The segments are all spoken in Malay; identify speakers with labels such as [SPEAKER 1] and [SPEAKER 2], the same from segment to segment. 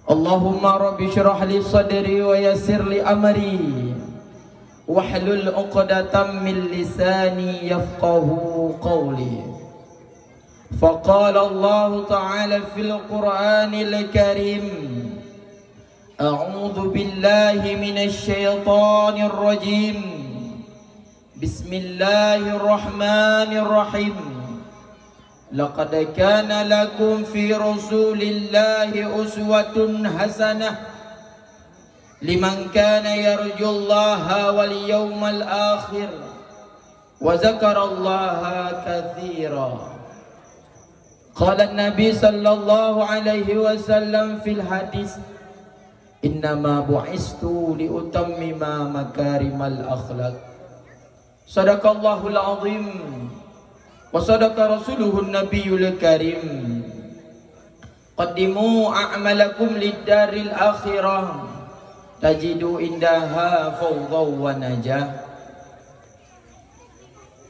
[SPEAKER 1] Allahumma rabbi syrah li sadri wa yassir li amri wahlul 'uqdatam min lisani yafqahu qawli. Faqala Allah Ta'ala fil Qur'anil Karim, a'udzu billahi minasy syaithanir rajim. Bismillahirrahmanirrahim. Laqad kana lakum fi Rasulillahi uswatun hasanah liman kana yarjullaha wal yawmal akhir wa zakarallaha katsira. Qala an-nabi sallallahu alaihi wasallam fil hadis, innama bu'istu li utammima makarimal akhlaq. Sadaqallahul azim wa sadaqa rasuluhun nabiyul karim. Qaddimu a'malakum lid-daril akhirah tajidu indaha fawdhaw wa najah.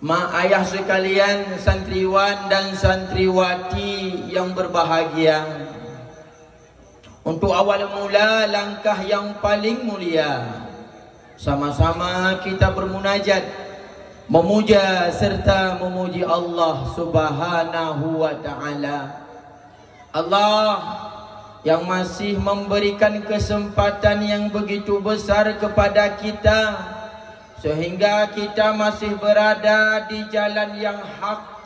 [SPEAKER 1] Ma ayah sekalian, santriwan dan santriwati yang berbahagia, untuk awal mula langkah yang paling mulia, sama-sama kita bermunajat, memuja serta memuji Allah Subhanahu wa Ta'ala. Allah yang masih memberikan kesempatan yang begitu besar kepada kita, sehingga kita masih berada di jalan yang hak,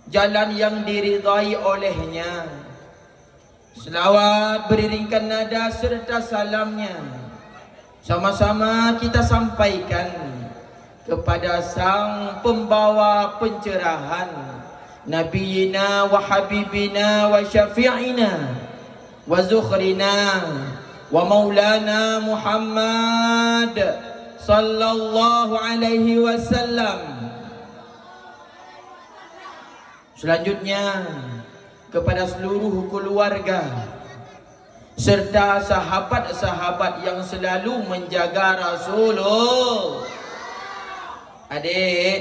[SPEAKER 1] jalan yang diridai olehnya. Selawat beriringkan nada serta salamnya sama-sama kita sampaikan kepada sang pembawa pencerahan, Nabiyina wa Habibina wa Syafi'ina wa Zukhrina wa Maulana Muhammad sallallahu alaihi wasallam. Selanjutnya kepada seluruh keluarga serta sahabat-sahabat yang selalu menjaga Rasulullah. Adik,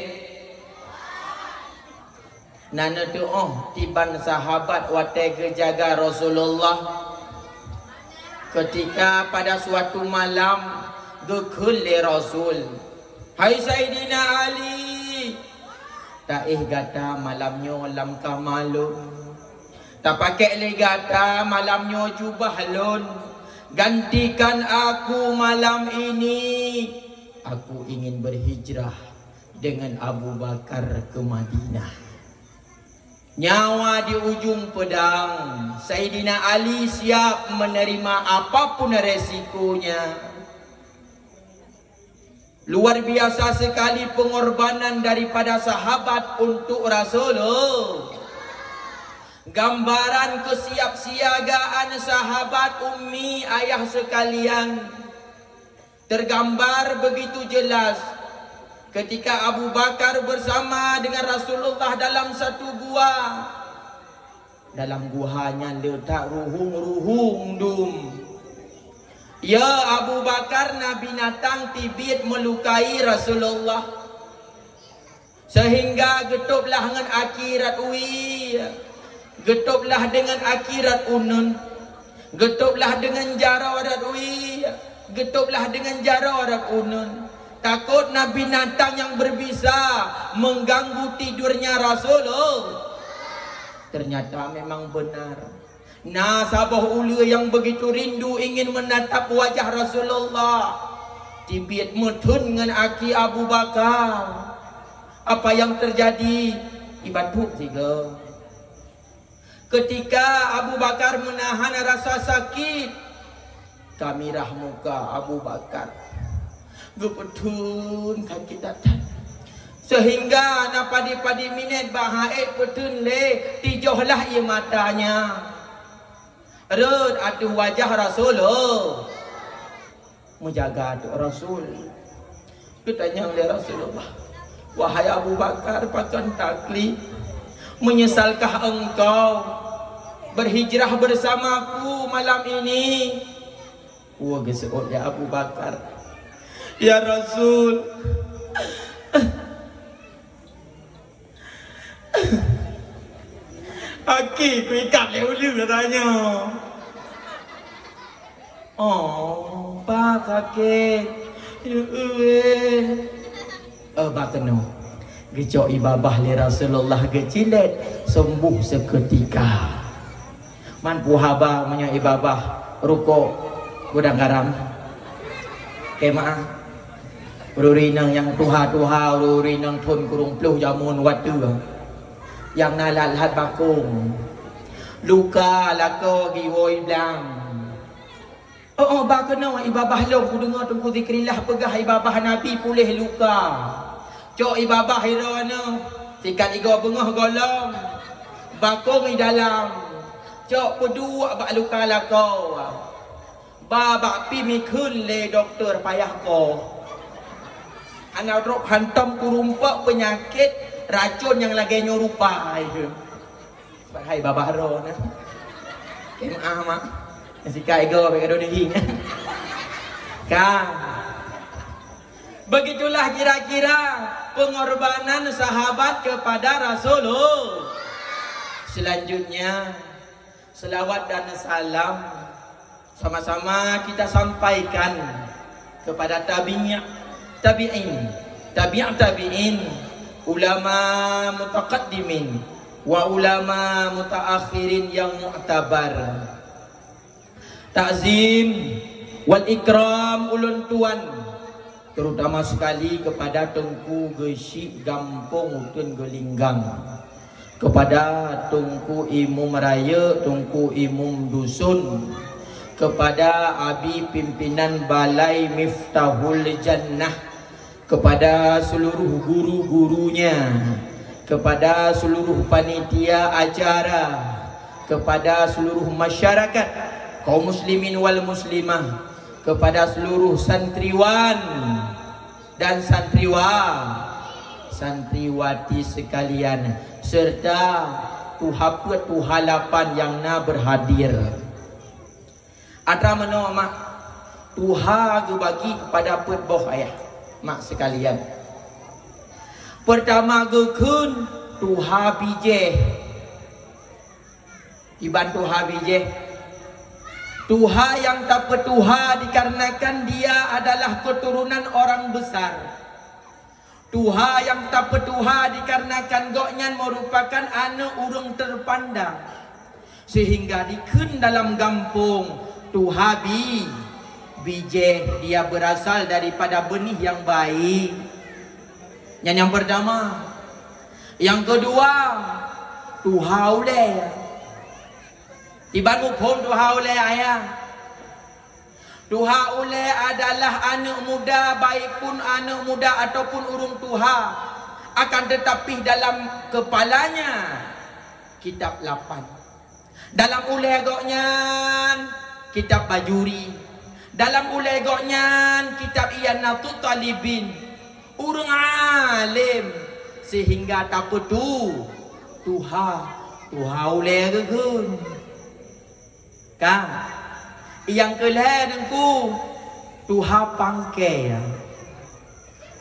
[SPEAKER 1] nana tu tiban sahabat watega jaga Rasulullah ketika pada suatu malam gekule Rasul, hai Sayyidina Ali, tak gata malamnya lam kamalun, tak pakai le gata malamnya jubah lun, gantikan aku malam ini, aku ingin berhijrah dengan Abu Bakar ke Madinah. Nyawa di ujung pedang, Sayyidina Ali siap menerima apapun resikonya. Luar biasa sekali pengorbanan daripada sahabat untuk Rasulullah. Gambaran kesiapsiagaan sahabat ummi ayah sekalian tergambar begitu jelas ketika Abu Bakar bersama dengan Rasulullah dalam satu gua. Dalam guanya letak ruhung-ruhung dum. Ya Abu Bakar, na binatang tibit melukai Rasulullah, sehingga getuplah dengan akhirat ui, getuplah dengan akhirat unun, getuplah dengan jararat ui, getuplah dengan jararat unun. Takut nabi binatang yang berbisa mengganggu tidurnya Rasulullah. Ternyata memang benar. Nah, sabah ula yang begitu rindu ingin menatap wajah Rasulullah, tibit mutun dengan aki Abu Bakar. Apa yang terjadi? Ibatuk juga. Ketika Abu Bakar menahan rasa sakit, kamirah muka Abu Bakar gepetun kaki datang, sehingga na padi-padi minit bahaik petun le tijohlah ia matanya. Red atuh wajah Rasulullah, menjaga tu Rasul. Ketanya oleh Rasulullah, wahai Abu Bakar pakan taklif, menyesalkah engkau berhijrah bersamaku malam ini? Wah, gesok ya Abu Bakar, ya Rasul, aki ku ikat le ulu katanya. Oh, Pak sakit. Pak kena. Gecok ibabah li Rasulullah gecilet sembuh seketika. Man puhaba menyo ibabah rukuk gudang garam. Kemaah. Ururinang yang tuha-tuha ururinang thun kurung pluh jamun watu. Yang nalat bakung. Luka lako giwoi blang. Oh, bah kena ibabah lo ku dengar tunggu zikrillah pegah ibabah Nabi pulih luka. Cok ibabah hirana sikat igo bengah golong. Bakung di dalam. Cok pedua bak luka lako. Ba bak pi mi khun le doktor payah ko. Anak drop hantam kurumpak penyakit racun yang lagi nyorupa itu. Hai babah ro na. Kemah mak. Sikai go begitu dihing. Kan. Begitulah kira-kira pengorbanan sahabat kepada Rasulullah. Selanjutnya selawat dan salam sama-sama kita sampaikan kepada tabi'in, tabi'in, ulama mutaqaddimin wa ulama mutaakhirin yang mu'tabar. Ta'zim wal ikram ulun tuan, terutama sekali kepada Tengku Gesik Gampung Utun Gelinggang, kepada Tengku Imum Raya, Tengku Imum Dusun, kepada Abi Pimpinan Balai Miftahul Jannah, kepada seluruh guru-gurunya, kepada seluruh panitia acara, kepada seluruh masyarakat kaum muslimin wal muslimah, kepada seluruh santriwan dan santriwati sekalian, serta tuhalapan yang na berhadir. Ada mana mak tuha bagi kepada petboh ayah mak sekalian. Pertama gekun tuha bijeh. Iban tuha bijeh. Tuha yang tak petuha dikarenakan dia adalah keturunan orang besar. Tuha yang tak petuha dikarenakan goknya merupakan anak urung terpandang. Sehingga dikun dalam kampung tuha bijeh, dia berasal daripada benih yang baik. Yang pertama. Yang kedua, tuha uleh. Tiban mukhum tuha uleh ayah. Tuha uleh adalah anak muda, baik pun anak muda ataupun urung tuha. Akan tetapi dalam kepalanya kitab 8. Dalam uleh goknya kitab Bajuri. Dalam uleh goknya kitab Iyanatut Talibin. Urung alim sehingga tak petu tuha uleh gegun. Kan? Yang kelihatan dengku tuha pangkai.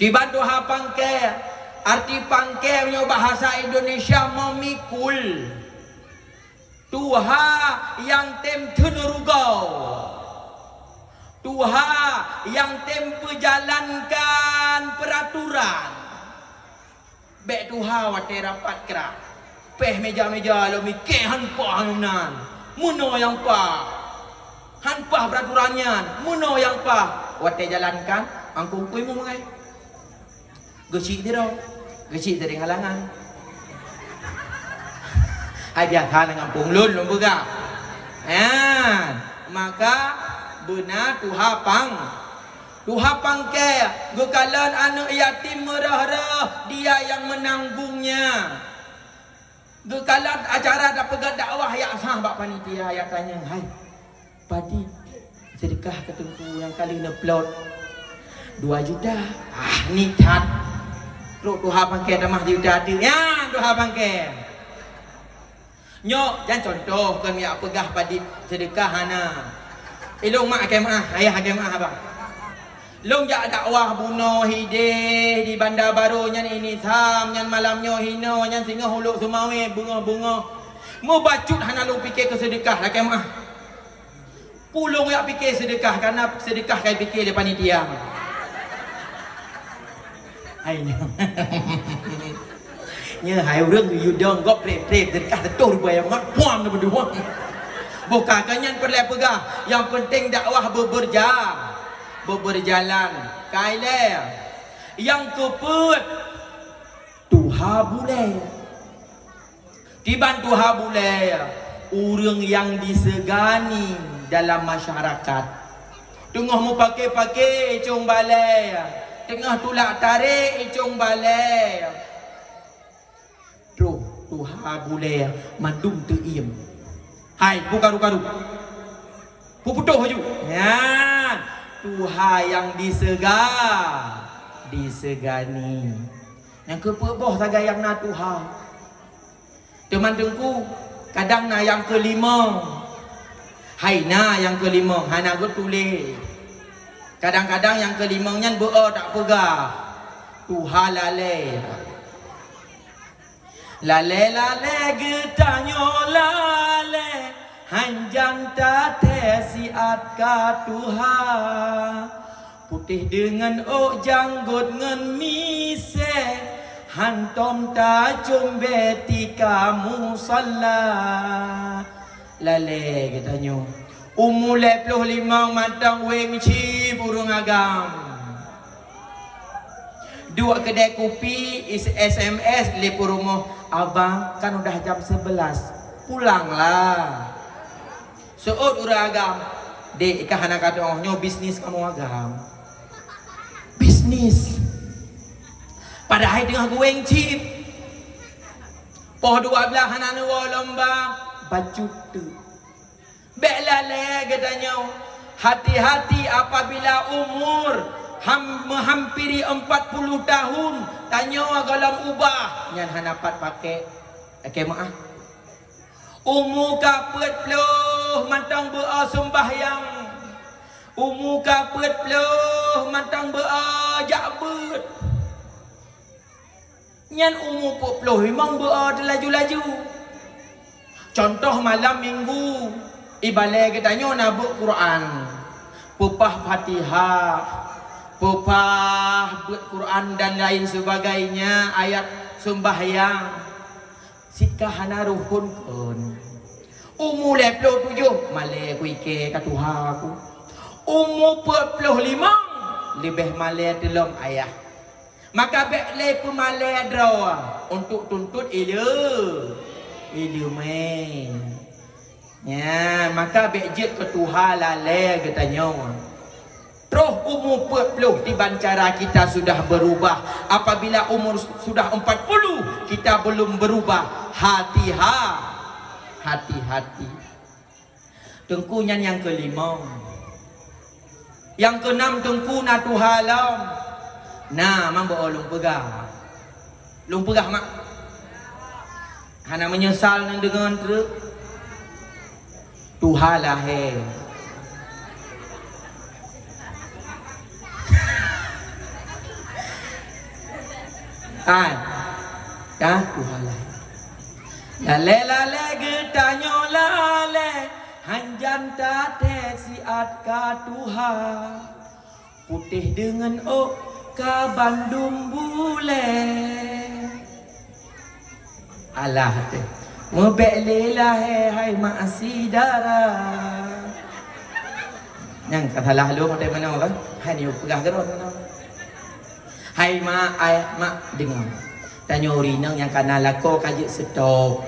[SPEAKER 1] Tiba tuha pangkai, arti pangkai punya bahasa Indonesia memikul. Tuha yang tem tenurugau. Tuha yang tem pejalankan peraturan. Bek tuha wate rapat kerak. Peh meja-meja lo mikir hanpa hanunan. Muno yang pa. Hanpa peraturannya. Muno yang pa. Wate jalankan. Angkung kuimu mengai. Gesik dia. Gesik dari halangan. Ajar kan dengan punglun lombuga. Maka benar tuha pangke gekalan anak yatim merah-rah dia yang menanggungnya. Gekalan acara dak pegat dakwah ya sah bak panitia ya tanya, "Hai, padi sedekah ke Tengku yang kali ngeplot 2 juta." Ni tat. Lu tuha pangke dah mah juta tu. Ya, tuha pangke. Nyok, jangan contoh kan ya pegah padi sedekah hana. Ilung mak kemah, ayah kemah abang. Long jak dakwah bunuh hideh di Bandar Baru nyan ini sam nyan malamnya hina nyan singa huluk sumawi bunga-bunga. Mau bacut hana lu fikir ke sedekah lah kemah. Pulung yang fikir sedekah, karena sedekah kai fikir dia panitia. Hai ni. Nya hai urang you dong gop play sedekah tetuh rupa yang ngot puam na berdua. Bukan kanyan perlu pegah, yang penting dakwah berberjalan. Kai le. Yang keput Tuhan boleh. Tiban Tuhan boleh. Orang yang disegani dalam masyarakat. Tengah mu pakai icung balai. Tengah tulak tarik icung balai. Tuhan boleh mandum teim. Hai, buka ruka. Puputuh haju. Ya, Tuhan yang disegani. Yang kepeboh saga yang na Tuhan. Teman dengku, kadang na yang kelima. Hai na yang kelima, hana go tulis. Kadang-kadang yang kelima nyan beo tak pegah. Tuhan lalai. Lale getanyo lale. Hanjang ta tesiat ka Tuhan. Putih dengan janggut ngen mise. Hantom ta jumbe tika musalla. Lale getanyo. Umule 25 matang weng ci burung agam. Dua kedai kopi is SMS lepo rumah. Abang kan udah jam 11. Pulanglah. Seut urang agam. Dek ikah anak kata nyo bisnis kamu agam. Bisnis. Padahal tengah gueng cip. Poh 12 hanan lomba baju tu. Belale katanya. Hati-hati apabila umur menghampiri 40 tahun. Tanya galam ubah. Nyan hanapat pakai. Okey maaf. Umur kapet peluh mantang bea sembahyang. Umur kapet peluh mantang bea jakbet. Nyan umur 40 memang bea laju-laju. Contoh malam minggu ibalai katanya nak buat Quran. Pupah Fatihah, pupah buat Quran dan lain sebagainya, ayat sembahyang. Sikah hana ruhun kun. Umur 27 malai ku ike ka Tuhan aku. Umur 45 lebih malai dalam ayah. Maka beklai pun malai draw untuk tuntut ilu main. Ya, maka bejet ke Tuhan lalai katanya. Terus umur 40 tiban cara kita sudah berubah. Apabila umur sudah 40 kita belum berubah. Hati-hati. Tengkunya yang kelima. Yang keenam tengku na Tuhan lam. Nah, mambo lung pegah. Lung pegah mak. Hana menyesal nang dengan truk. Tuhan lahir. Dah Tuhan lahir. Lale getanyo lale. Hanjan ta tesiat ka Tuhan. Putih dengan ka Bandung bule. Alah tu. Mebeklelah hai ma'asidara. Yang kata lah lu dari mana kan? Hai ni pegah geron mana? Hai mak dengar. Tanya urinang yang kana lako kajik stop.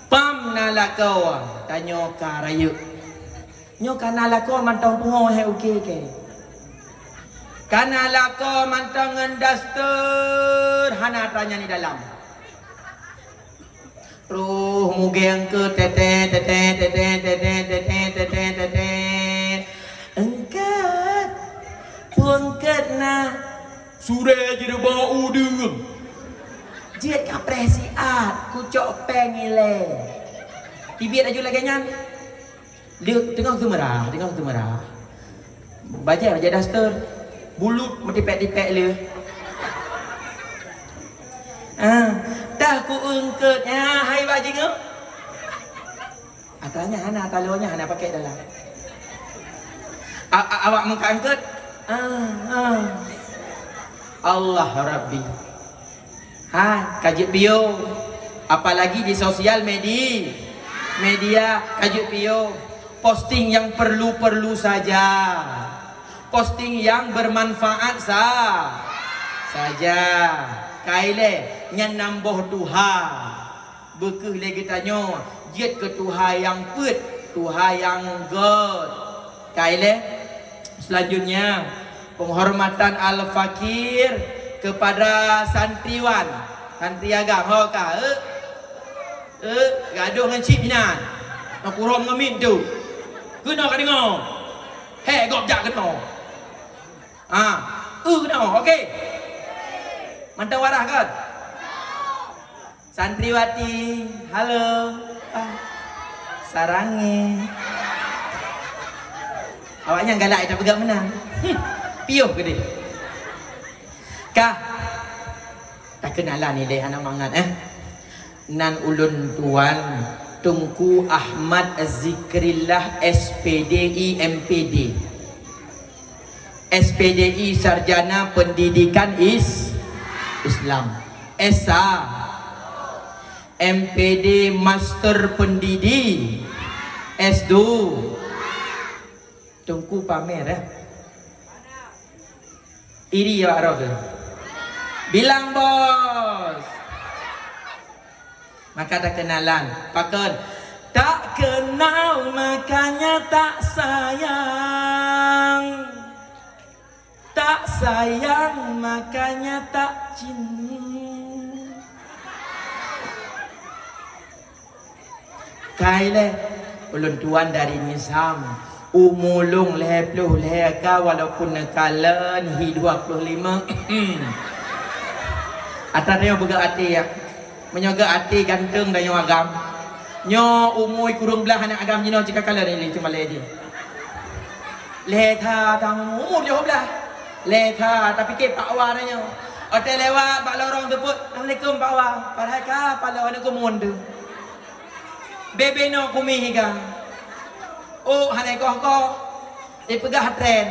[SPEAKER 1] Pam na lako tanya ka rayu. Nyo kana lako mantong pungo hai okey ke. Kana lako mantong ngendaster hana tanya ni dalam. Ruh mugeng ke tete engkat pungkat na sure je bau dengan jiat kapresiat kucok pengile tibit aju lagi nyan dia tengah tu merah baca daster bulut metipek-tipek le dah ku engketnya hai bajing Tanya Hana, talonya Hana pakai dalam. Awak mengangkat? Allah Rabbi. Kaji pio. Apalagi di sosial media kaji pio. Posting yang perlu-perlu saja. Posting yang bermanfaat saja. Kaile nyan namboh Tuhan. Bekeh lagi tanya, jet ke Tuhan yang put, Tuhan yang God. Kaile selanjutnya penghormatan al-fakir kepada santriwan, santri agam ho ka gaduh dengan cip pinan. Nak kurang ngamit tu. Kena ka dengar. Hei gop jak kena. Kena. Okey. Mantap warah kan? Santriwati, halo. Sarangi. Awaknya galak tak pegang menang. Piuh ke dia? Kah? Tak kenalah ni deh anak mangat Nan ulun tuan Tunku Ahmad Zikrillah SPDI MPD. SPDI Sarjana Pendidikan Islam. SA MPD Master Pendidi S2. Tungku pamer Iri ya Arab. Bilang bos. Maka tak kenalan. Pakon. Tak kenal makanya tak sayang. Tak sayang makanya tak cinta. Kaile ulun tuan dari Nizam umulung lepluh leka walaupun nekalan hi 25 atas dia bergerak hati ya menyoga hati ganteng dan yang agam nyo umui kurung belah anak agam jino jika kalan ini cuma ledi leta tang umur jauh belah leta tapi ke pak warnanya hotel lewat pak lorong tepuk assalamualaikum pak war parhaka pak lorong aku mundu bebe no kumi higa. Hanai koh dipegah tren.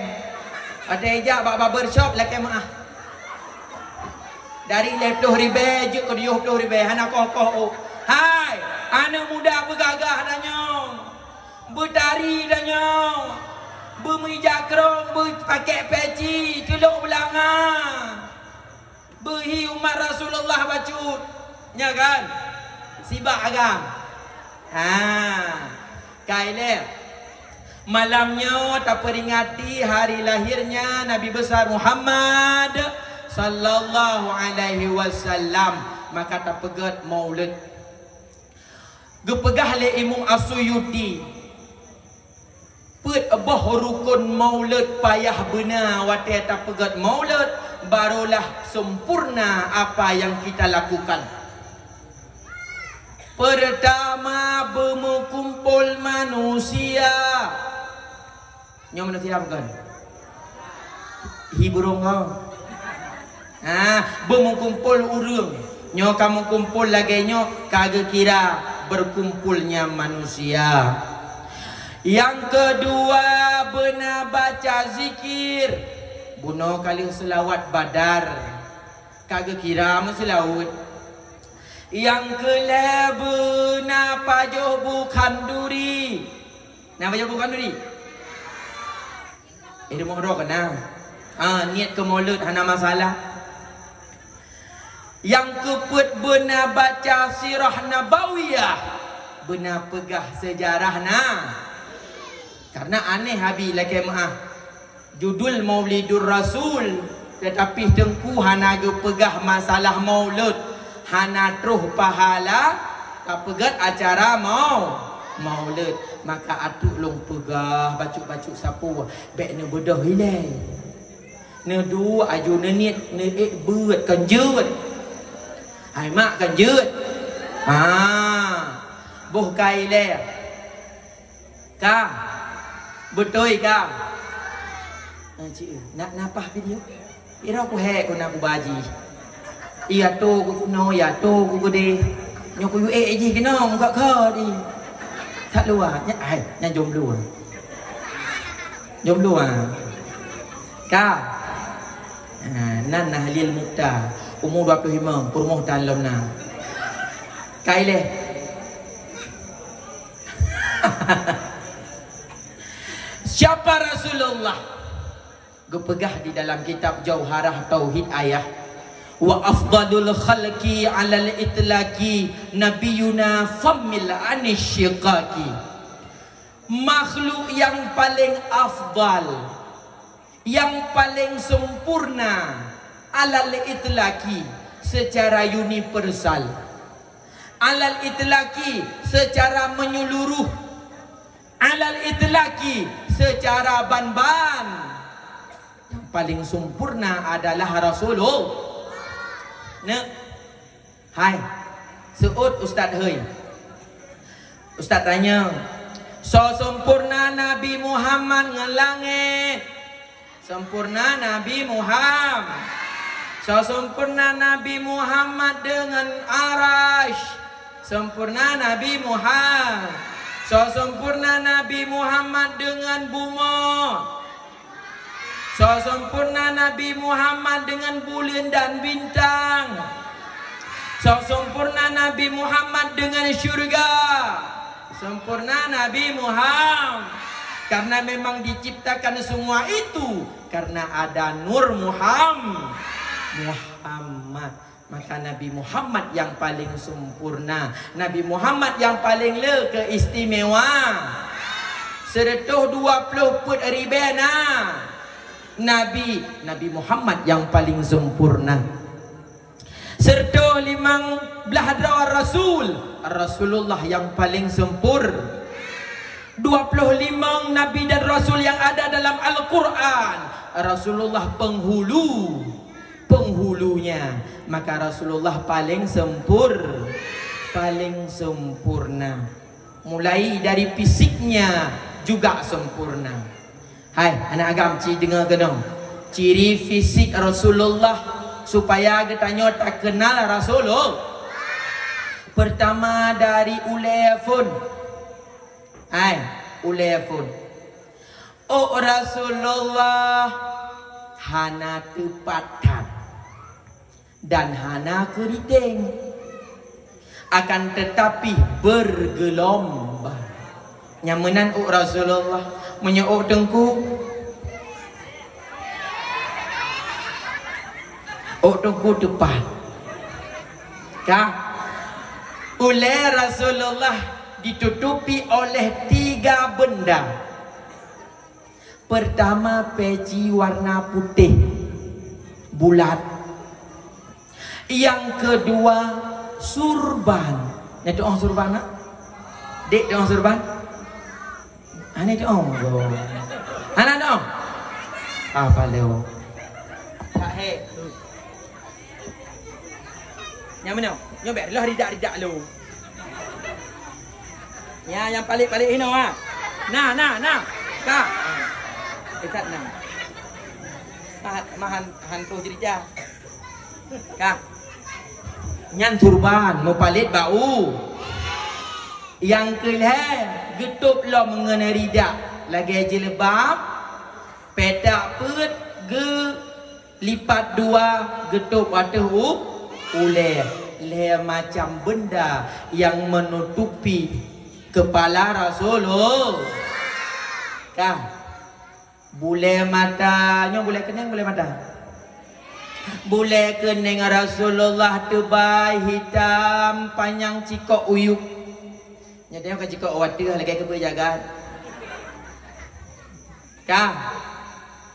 [SPEAKER 1] Ada ejak bak barbershop laki maah. Dari 20,000 juk ke 20,000 hana koh. Hai, anak muda bergagah danyo. Bertari danyo. Bermijak kerong, berpakai peci, teluk belanga. Berhi umat Rasulullah bacut. Ya kan? Sibak agam. Kaile malamnya tak peringati hari lahirnya Nabi besar Muhammad sallallahu alaihi wasallam, maka tak pegat maulid. Gepegah le Imam As-Suyuti put abah rukun maulid payah benar wate tak pegat maulid barulah sempurna apa yang kita lakukan. Pertama berkumpul manusia. Nyo manusia bukan? Hiburung kau. Berkumpul urang. Nyo kamu kumpul lagi nyo kagak kira berkumpulnya manusia. Yang kedua benar baca zikir. Buno kali selawat badar. Kagak kira selawat. Yang kelima napa jo bukan duri. Napa jo bukan duri? Dia mau roh kena. Niat ke maulid hana masalah. Yang keput benar baca sirah nabawiyah. Benar pegah sejarah Karena aneh habis lagi maaf. Judul Maulidur Rasul tetapi tengku hana ge pegah masalah maulid. Hana truh pahala tak pegat acara maulid, maka atuk long pegah bacuk-bacuk sapu bek ne bedah hilai ne du aju ne niat ne beut kanjeut ai mak kanjeut boh kai le ka betul ka cik nak napah video ira ku he ku nak baji. Iya tu ku no ya tu ku gede. Nyo ku aji kena muka kau di. tak luar. Nya jomblo. Jomblo Kak. Nan Nahlil Muqtar, umur 25, perumuh dalam na. Kaileh. Siapa Rasulullah? Gepegah di dalam kitab Jauharah Tauhid ayah. Wa afdalul khalqi 'alal itlaqi nabiyuna famil anisyiqaqi. Makhluk yang paling afdal, yang paling sempurna, 'alal itlaqi, secara universal, 'alal itlaqi, secara menyeluruh, 'alal itlaqi, secara ban-ban. Yang paling sempurna adalah Rasulullah. Hai, seut Ustaz hei. Ustaz tanya, so sempurna Nabi Muhammad ngelangit. Sempurna Nabi Muhammad. So sempurna Nabi Muhammad dengan arash. Sempurna Nabi Muhammad. So sempurna Nabi Muhammad dengan bumi. So sempurna Nabi Muhammad dengan bulan dan bintang. So sempurna Nabi Muhammad dengan syurga. Sempurna Nabi Muhammad. Karena memang diciptakan semua itu karena ada nur Muhammad. Maka Nabi Muhammad yang paling sempurna, Nabi Muhammad yang paling keistimewa. 120 put ribena. Nabi Muhammad yang paling sempurna. Serta 15 Rasulullah yang paling sempur. 25 Nabi dan Rasul yang ada dalam Al-Quran. Rasulullah penghulunya. Maka Rasulullah paling sempurna. Mulai dari fisiknya juga sempurna. Hai, anak agam dengar kena. Ciri fisik Rasulullah supaya kita tanya tak kenal Rasulullah. Pertama dari ulefun. Hai, ulefun. Oh Rasulullah hana tepatan dan hana keriting, akan tetapi bergelombang. Nyamanan oh Rasulullah menyok tengku. Oh tengku depan. Kah? Oleh Rasulullah ditutupi oleh 3 benda. Pertama, peci warna putih bulat. Yang kedua, surban. Ini doang surban nak? Dek doang surban? Ini doang. Anak doang. Apa leo? Tak hei. Yang mana? Nyobek lah ridak lu. Ya, yang palik-palik ini ah. Nah. Kak. Dekat nah. Mahan hantu jadi. Kak. Nyan turban mau palit bau. Yang kelih getup lo mengenai ridak. Lagi jilbab. Petak put ge lipat 2 getup atuh uleh. Le macam benda yang menutupi kepala Rasulullah. Kah? Bule matanya, bule kening, bule mata. Bule kening Rasulullah tebal hitam panjang cikok uyuk. Nyatanya bukan cikok wadah lagi ke berjagat. Kah?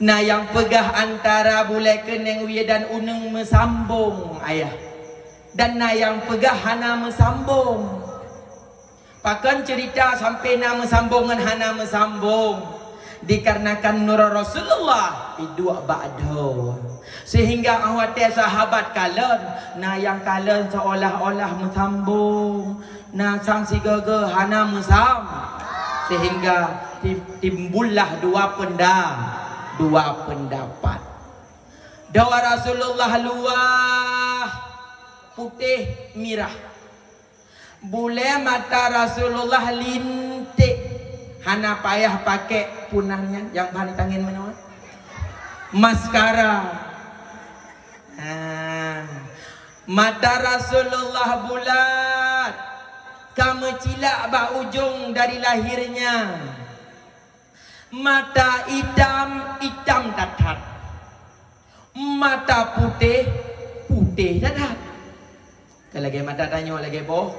[SPEAKER 1] Nah yang pegah antara bule kening uya dan uneng mesambung ayah. Dan nah yang pegah hana mesambung. Pakan cerita sampai nama sambungan hana mesambung. Dikarenakan nur Rasulullah idua ba'do. Sehingga awatnya sahabat kalian. Nah yang kalian seolah-olah mesambung. Nah sang si gaga hana mesam. Sehingga timbullah 2 pendapat. Dawa Rasulullah luah putih mirah. Bule mata Rasulullah linting Hana payah pakai punahnya yang bahan tangan mana? Maskara. Mata Rasulullah bulat, kamu cilak bak ujung dari lahirnya. Mata hitam, hitam datat. Mata putih, putih datat. Kalau lagi mata tanya lagi boh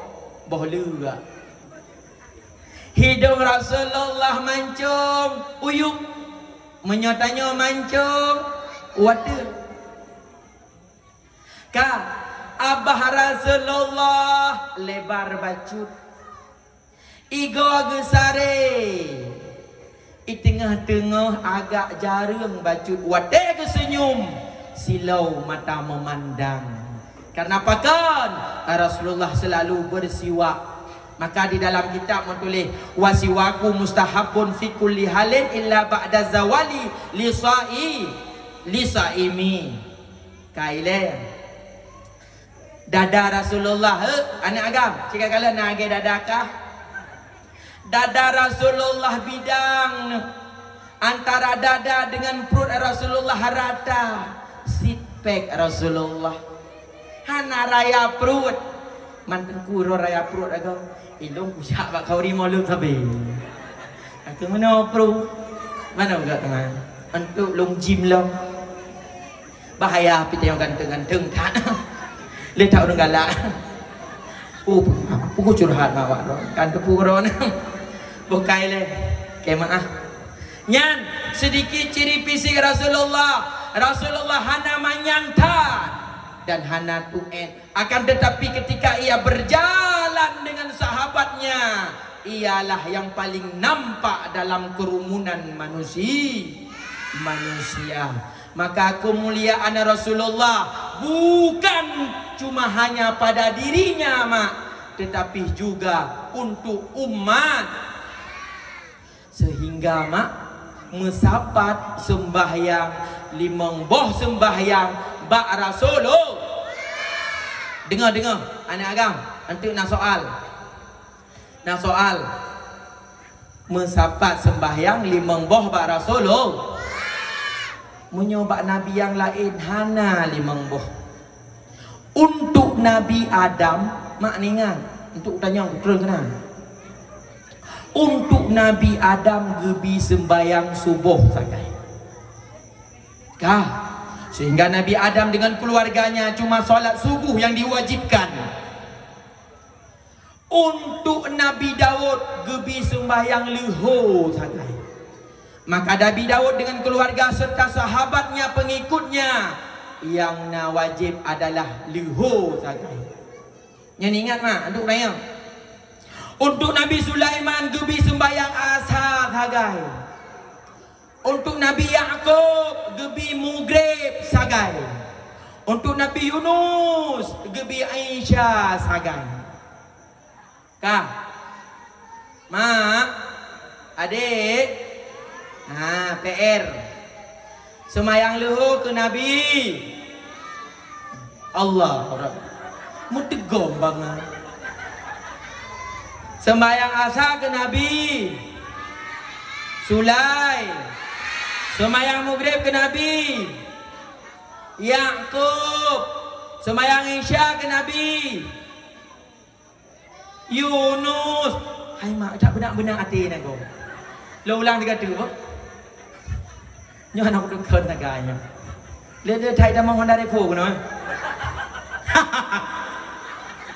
[SPEAKER 1] lura. Hidung Rasulullah mancung, uyuk. Menyotanya mancung, water. Abah Rasulullah lebar bacut. Igo gesare. I tengah-tengah agak jarang bacut. Water ke senyum. Silau mata memandang. Karena apa kan? Rasulullah selalu bersiwak. Maka di dalam kitab menulis wasiwaku mustahabun fi kulli halin illa ba'da zawali lisaimi. Kaile dada Rasulullah anak agam jika kalian nak agak dadakah? Dada Rasulullah bidang antara dada dengan perut Rasulullah rata. Sitpek Rasulullah hana raya perut mantan kuro raya perut agam. Ilung kusyak bak kau rimau lu tabe. Aku mana perut? Mana enggak teman? Untuk long gym long. Bahaya pita yang ganteng-ganteng tak. Letak orang galak. Pukul curhat awak tu. Kan kepuron. Bukai le. Kemaah. Nyan sedikit ciri fisik Rasulullah. Rasulullah hana manyangtan dan hana tuen. Akan tetapi ketika ia berjalan dengan sahabatnya, ialah yang paling nampak dalam kerumunan manusia. Maka kemuliaan Rasulullah bukan cuma hanya pada dirinya mak, tetapi juga untuk umat. Sehingga mak mesapat sembahyang limang boh sembahyang bak Rasulullah. Dengar anak agam, nanti nak soal mesapat sembahyang limang boh bak Rasulullah. Menyobak Nabi yang lain hana limang boh. Untuk Nabi Adam maknanya untuk tanya terus kena. Untuk Nabi Adam gebi sembahyang subuh sagai. Sehingga Nabi Adam dengan keluarganya cuma solat subuh yang diwajibkan. Untuk Nabi Daud gebi sembahyang luhur sagai. Maka Nabi Daud dengan keluarga serta sahabatnya pengikutnya yang wajib adalah luhur sagai. Yang ingat mak, untuk tanya. Untuk Nabi Sulaiman gebi sembahyang asar sagai. Untuk Nabi Yaqub gebi maghrib sagai. Untuk Nabi Yunus gebi Aisyah sagai. Mak, adik, PR. Semayang luhur ke Nabi Allah. Mutegom banget. Sembayang asar ke Nabi Sulai. Sembayang maghrib ke Nabi Yaqub. Sembayang isya ke Nabi Yunus. Hai mak, tak benar-benar hati nak kau. Lo ulang tiga tu. Nyo anak tu kau naganya. Dia thai dah mohon dari fu kan.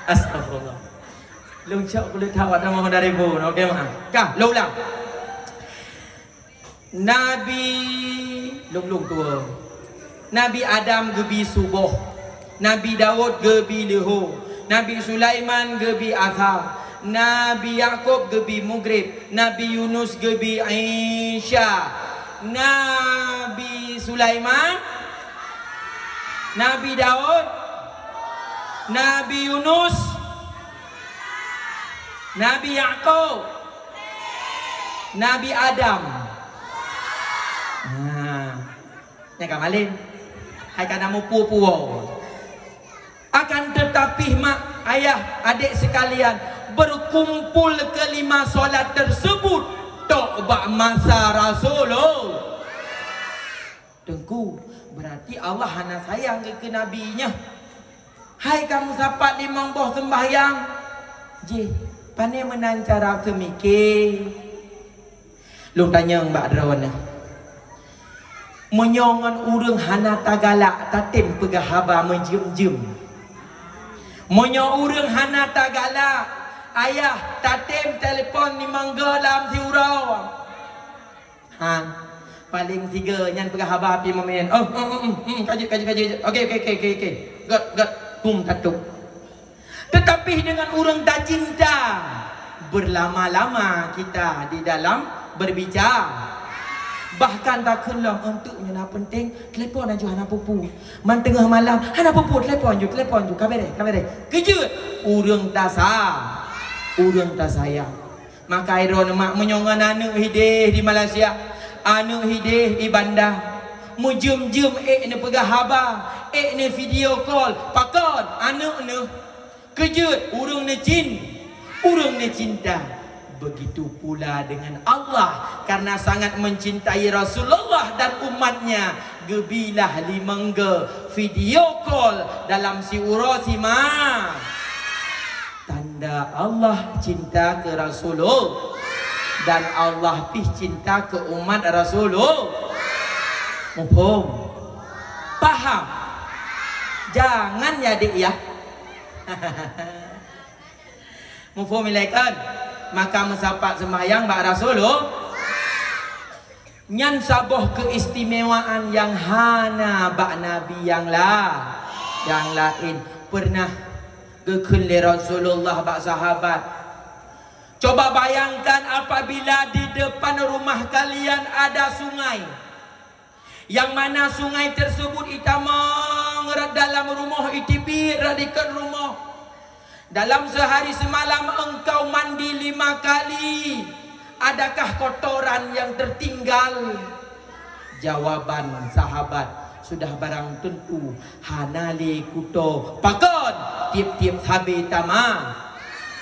[SPEAKER 1] Astagfirullah. Long cak boleh tahu ada mohon dari fu. Okey mak. Lo ulang. Nabi lung tua. Nabi Adam gebi subuh. Nabi Daud gebi luhur. Nabi Sulaiman gebi asar. Nabi Yaqub gebi maghrib. Nabi Yunus gebi Isya. Nabi Sulaiman, Nabi Daud, Nabi Yunus, Nabi Yaqub, Nabi Adam. Yang kamalin, hai kana mu pupuo. Akan tetapi mak, ayah, adik sekalian, berkumpul kelima solat tersebut tok bak masa Rasulullah. Tengku, berarti Allah hana sayang ke nabinya. Hai kamu sapat limang boh sembahyang. Je, pandai menancara semikir. Lu tanya Mbak Drawana. Menyongan urang hana tagalak tatim pegah haba menjem-jem. Monyo urang hana tagalak ayah tatim telefon ni mangga dalam siurau. Ha, paling tiga nyan pegah haba api memain. Kaji. Okey. Got tatuk. Tetapi dengan urang tak cinta, berlama-lama kita di dalam berbicara. Bahkan tak kenal untuknya nak penting telefon aja hana pupu. Man tengah malam hana pupu telefon ju kabere. Kejut urang tak sah. Urang tak sayang. Maka iron mak menyongan anak hidih di Malaysia, anak hidih di bandar. Mujum-jum ni pegah haba, ni video call, pakon anak ni. Kejut urang ni cinta. Begitu pula dengan Allah, karena sangat mencintai Rasulullah dan umatnya, gebilah limangga video call dalam si urosima. Tanda Allah cinta ke Rasulullah dan Allah pih cinta ke umat Rasulullah. Mufhum? Paham? Jangan ya dik ya. Mufhum ilaikan? Maka mensapat sembahyang bak Rasulullah nyan saboh keistimewaan yang hana bak Nabi yang lain. Pernah gekun le Rasulullah bak sahabat. Coba bayangkan apabila di depan rumah kalian ada sungai, yang mana sungai tersebut itamang dalam rumah itibir radikan rumah. Dalam sehari semalam engkau mandi 5 kali. Adakah kotoran yang tertinggal? Jawaban sahabat sudah barang tentu. Hanali kuto pakon tiap-tiap habis tamam.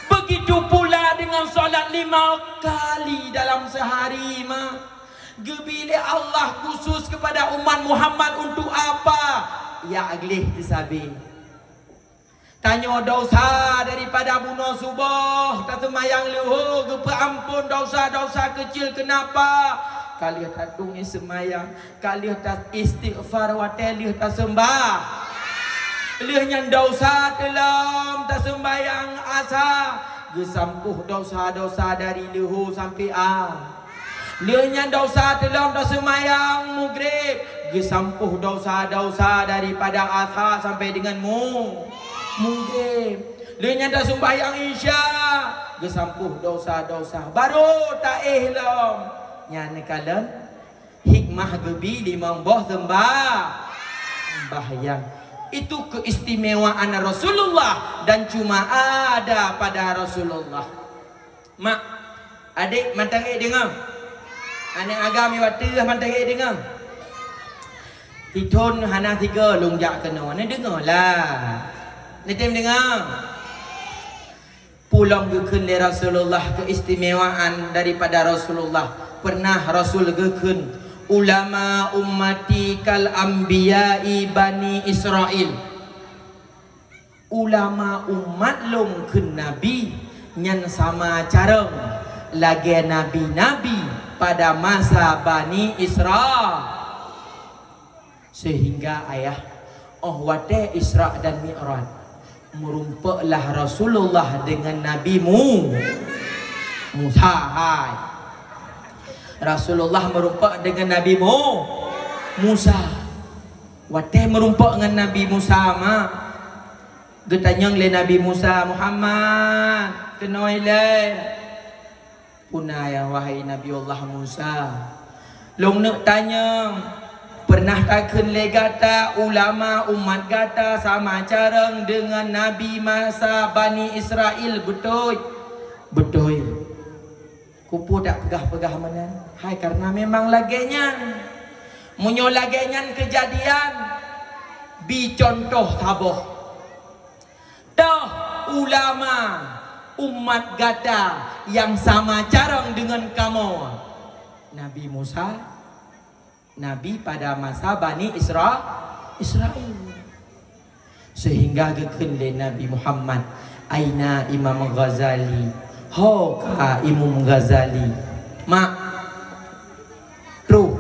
[SPEAKER 1] Begitu pula dengan solat 5 kali dalam sehari mah. Gebile Allah khusus kepada umat Muhammad untuk apa? Ya aglih disabi. Tanya dosa daripada bunuh subuh, tak semayang leho, gepa ampun dosa-dosa kecil kenapa? Kalian tak dungi semayang, kalian tak istighfar watelih tak sembah. Lihnya dosa dalam tak sembayang asa, gesampuh dosa-dosa dari leho sampai Lihnya dosa dalam tak semayang maghrib, gesampuh dosa-dosa daripada asa sampai dengan mungkin dia dah sembahyang isya, gesampuh dosa-dosa baru tak ihlam nyane kalen hikmah gebi limang boh sembahyang. Itu keistimewaan Rasulullah dan cuma ada pada Rasulullah. Mak adik mantangi dengar, anak agami waktu mantangi dengar. Titon hana 3 lungjak kena ni dengarlah. Nitim dengar. Pulang gekun le Rasulullah, keistimewaan daripada Rasulullah. Pernah Rasul gekun ulama ummati kal anbiya'i bani Israel. Ulama umat long kun nabi nyan sama cara lagi nabi-nabi pada masa Bani Israel. Sehingga ayah wate Isra dan Mi'raj merumpaklah Rasulullah dengan Nabi Musa. Rasulullah merumpak dengan Nabi Musa. Wate merumpak dengan Nabi Musa mak. Getanyang le Nabi Musa, Muhammad kenoile punaya wahai Nabi Allah Musa. Long nak tanya, pernah takkan le gata ulama umat gata sama carang dengan Nabi masa Bani Israel? Betul. Kupu tak pegah-pegah mana? Hai, karena memang lagenya munyo lagenya kejadian bi contoh taboh. Dah ulama umat gata yang sama carang dengan kamu. Nabi Musa, Nabi pada masa Bani Israel. Sehingga gekende Nabi Muhammad, aina Imam Ghazali, hoka Imam Ghazali, mak truh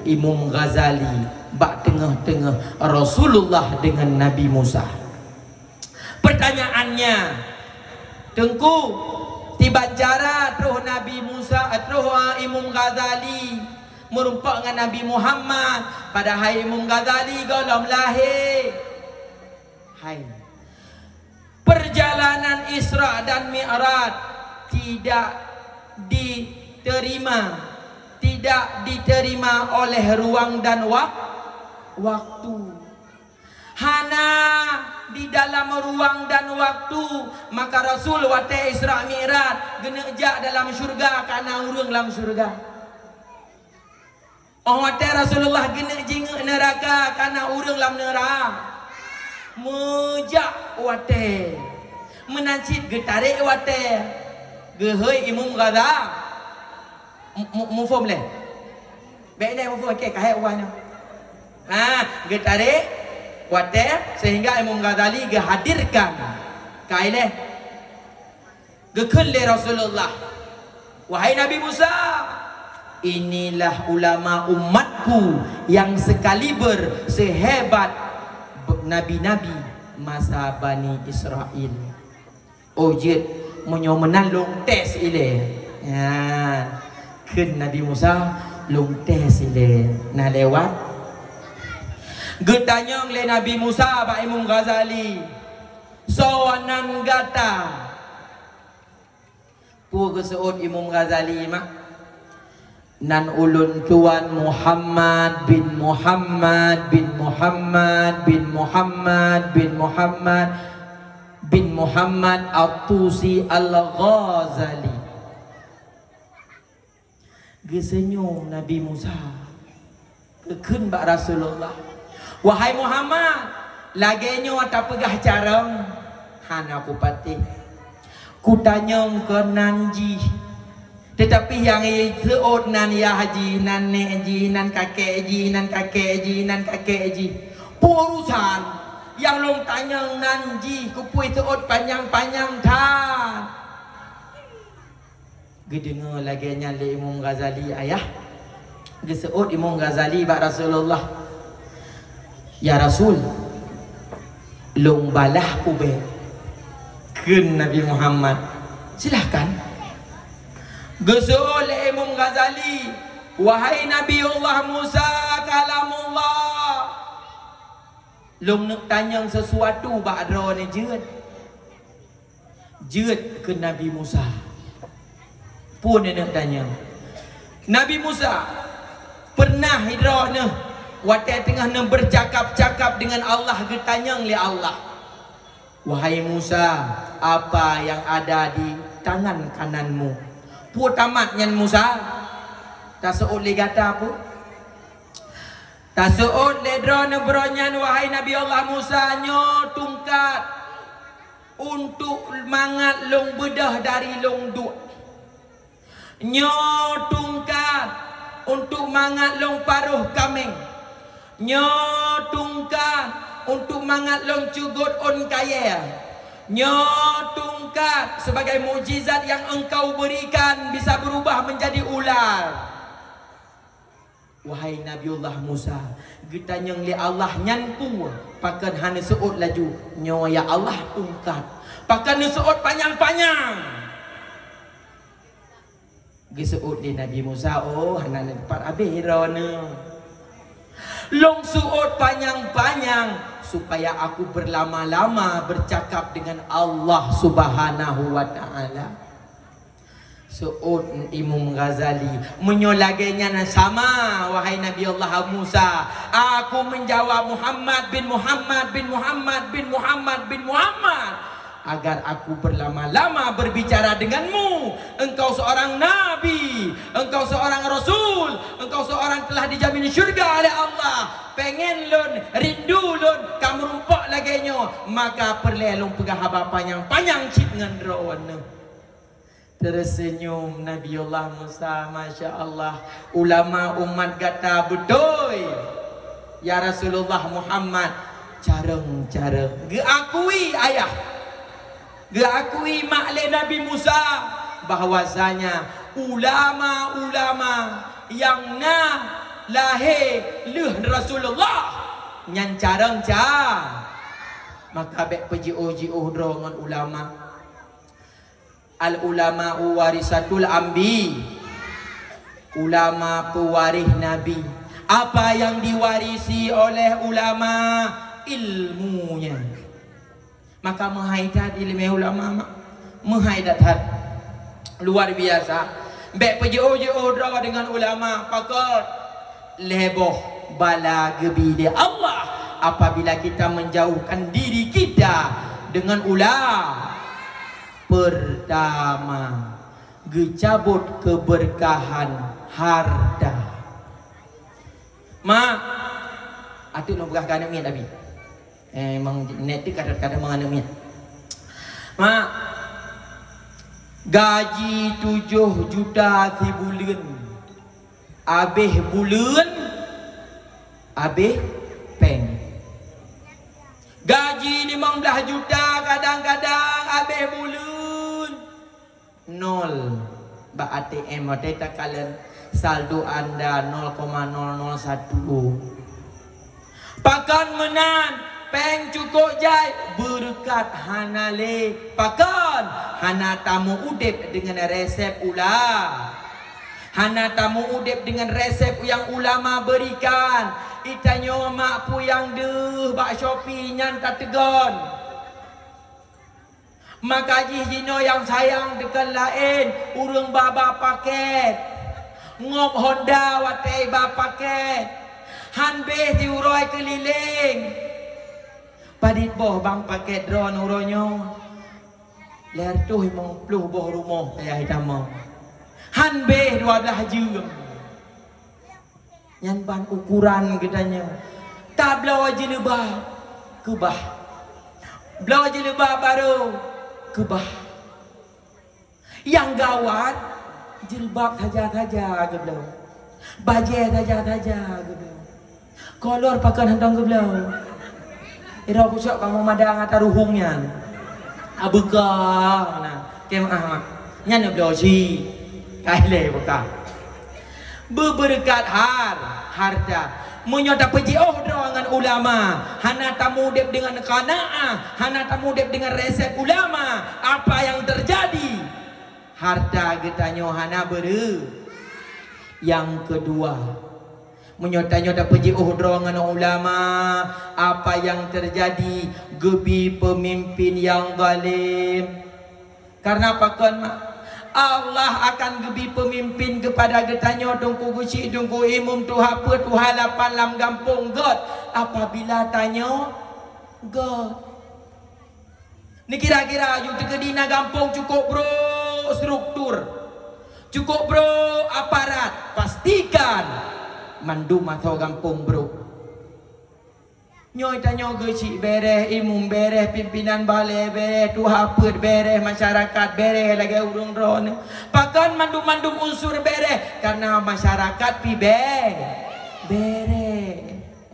[SPEAKER 1] Imam Ghazali bak tengah-tengah Rasulullah dengan Nabi Musa. Pertanyaannya, tengku tiba cara truh Nabi Musa, truh Imam Ghazali merumpak dengan Nabi Muhammad. Padahal Imam Ghazali golom lahir. Hai, perjalanan Isra dan Mi'raj tidak diterima oleh ruang dan waktu. Hana di dalam ruang dan waktu, maka Rasul wate Isra Mi'raj genejak dalam syurga karena urang dalam syurga. Wate Rasulullah genejak neraka karena urang dalam neraka. Mejak wate menancit getarik wate gehoi Imam Ghazali mufum leh baik leh mufum okey kahai uanya getarik wate sehingga Imam Ghazali gehadirkan kahai leh gekun le Rasulullah, wahai Nabi Musa, inilah ulama umatku yang sekaliber sehebat nabi-nabi masa Bani Israel. Ojit menyomenan long tes ile. Ya, kun Nabi Musa long tes ile. Nah lewat. Getanyong le Nabi Musa ba Imam Ghazali. Sawanan gata. Pu keseut Imam Ghazali mak. Nan ulun tuan Muhammad bin Muhammad bin Muhammad bin Muhammad bin Muhammad bin Muhammad At-Tusi Al-Ghazali. Gesenyum Nabi Musa kekun bak Rasulullah, wahai Muhammad, lagenyo ata pegah carang hana ku patih ku tanyong ke nanji. Tetapi yang seot nan ya haji, nan nek haji, nan kakek haji, nan kakek haji, nan kakek haji. Urusan yang long tanya nan ji, kupui seot panjang-panjang tan. Gedengar lagi nyali Imam Ghazali ayah. Geseot Imam Ghazali bak Rasulullah. Ya Rasul, long balah ube kun Nabi Muhammad. Silahkan. Gesul Imam Ghazali, wahai Nabi Allah Musa kalamullah, long nak tanya sesuatu bak adro ni jeut ke Nabi Musa. Pun dia nak tanya Nabi Musa pernah hidro ni waktu tengah nak bercakap-cakap dengan Allah, getanyang li Allah, wahai Musa, apa yang ada di tangan kananmu? Pu tamat nyan Musa tak seut le gata pu tak seut le dro nebronyan, wahai Nabi Allah Musa, nyo tungkat untuk mangat long bedah dari long duk, nyo tungkat untuk mangat long paruh kameng, nyo tungkat untuk mangat long cugut on kaya, nyo tungkat sebagai mukjizat yang engkau berikan bisa berubah menjadi ular. Wahai Nabiullah Musa, getanyang li Allah nyanpu pakan hana seut laju, nyo ya Allah tungkat pakan seut panjang-panjang. Geseut li Nabi Musa, oh hana dapat habis rona. Long suut panjang-panjang supaya aku berlama-lama bercakap dengan Allah Subhanahu wa taala. Suud Imam Ghazali menyolagenya sama, wahai Nabi Allah Musa, aku menjawab Muhammad bin Muhammad bin Muhammad bin Muhammad bin Muhammad agar aku berlama-lama berbicara denganmu. Engkau seorang nabi, engkau seorang rasul, engkau seorang telah dijamin syurga oleh Allah. Pengen lun, rindu lun, kamu rumpak lagi nyo, maka perlelong pegah haba panjang-panjang cip dengan rawana. Tersenyum Nabiullah Musa, Masya Allah. Ulama umat kata betul, ya Rasulullah Muhammad, careng-careng geakui ayah, geakui makle Nabi Musa bahwasanya ulama-ulama yang lahir leh Rasulullah nyan careng-careng. Maka bek pejiu-jiu dengan ulama. Al ulama warisatul ambi. Ulama pewaris Nabi. Apa yang diwarisi oleh ulama? Ilmunya. Maka menghaidat ilmu ulama, menghaidat luar biasa. Bek pejiu-jiu dengan ulama pakot leboh bala gebi dia Allah apabila kita menjauhkan diri kita dengan ulama. Pertama, gecabut keberkahan harta. Ma, atuk nak berkah kana mian tapi. Memang net tu kadang-kadang mengana mian. Ma, gaji 7 juta si bulan. Habis bulan, habis peng. Gaji 15 juta kadang-kadang habis bulan. Nol. Ba ATM ada tak kalian saldo anda 0,001. Pakan menan peng cukup jai berkat hanale pakan hana tamu udip dengan resep ulah. Hana tamu udip dengan resep yang ulama berikan. Itanyo mak pu yang deh bak Shopee nyan tak tegon. Maka jino yang sayang dekat lain urung baba paket. Ngop Honda watai ba paket. Hanbeh diuroi keliling. Padit boh bang paket drone uronyo. Ler tu himong pluh boh rumah saya hitama. Hanbeh 12 jam. Yang ban ukuran katanya. Tak belau jilbab kebah. Belau jilbab baru kebah. Yang gawat jilbab saja-saja ke belau. Baju saja-saja ke belau. Kolor pakai hentang ke belau. Ira kusok kamu madang atas ruhungnya. Abegah nah. Kemah nyan belau si. Kaile buka. Berberkat harta. Menyoda peji dengan ulama. Hana tamu dep dengan qanaah. Hana tamu dep dengan resep ulama. Apa yang terjadi? Harta getanyo hana bere. Yang kedua, menyoda peji dengan ulama. Apa yang terjadi? Gebi pemimpin yang zalim. Karena apa kan mak? Allah akan gebi pemimpin kepada getanyo dongku guci dongku imum tu apa tu halapan lam gampung god apabila tanyo god ni kira-kira you tegedina gampung cukup bro struktur cukup bro aparat pastikan mandu matau gampung bro nyoy tanyo geci bereh imum bereh pimpinan balai bereh tuha put bereh masyarakat bereh lagi urung ron pakan mandum-mandum unsur bereh karena masyarakat pi bereh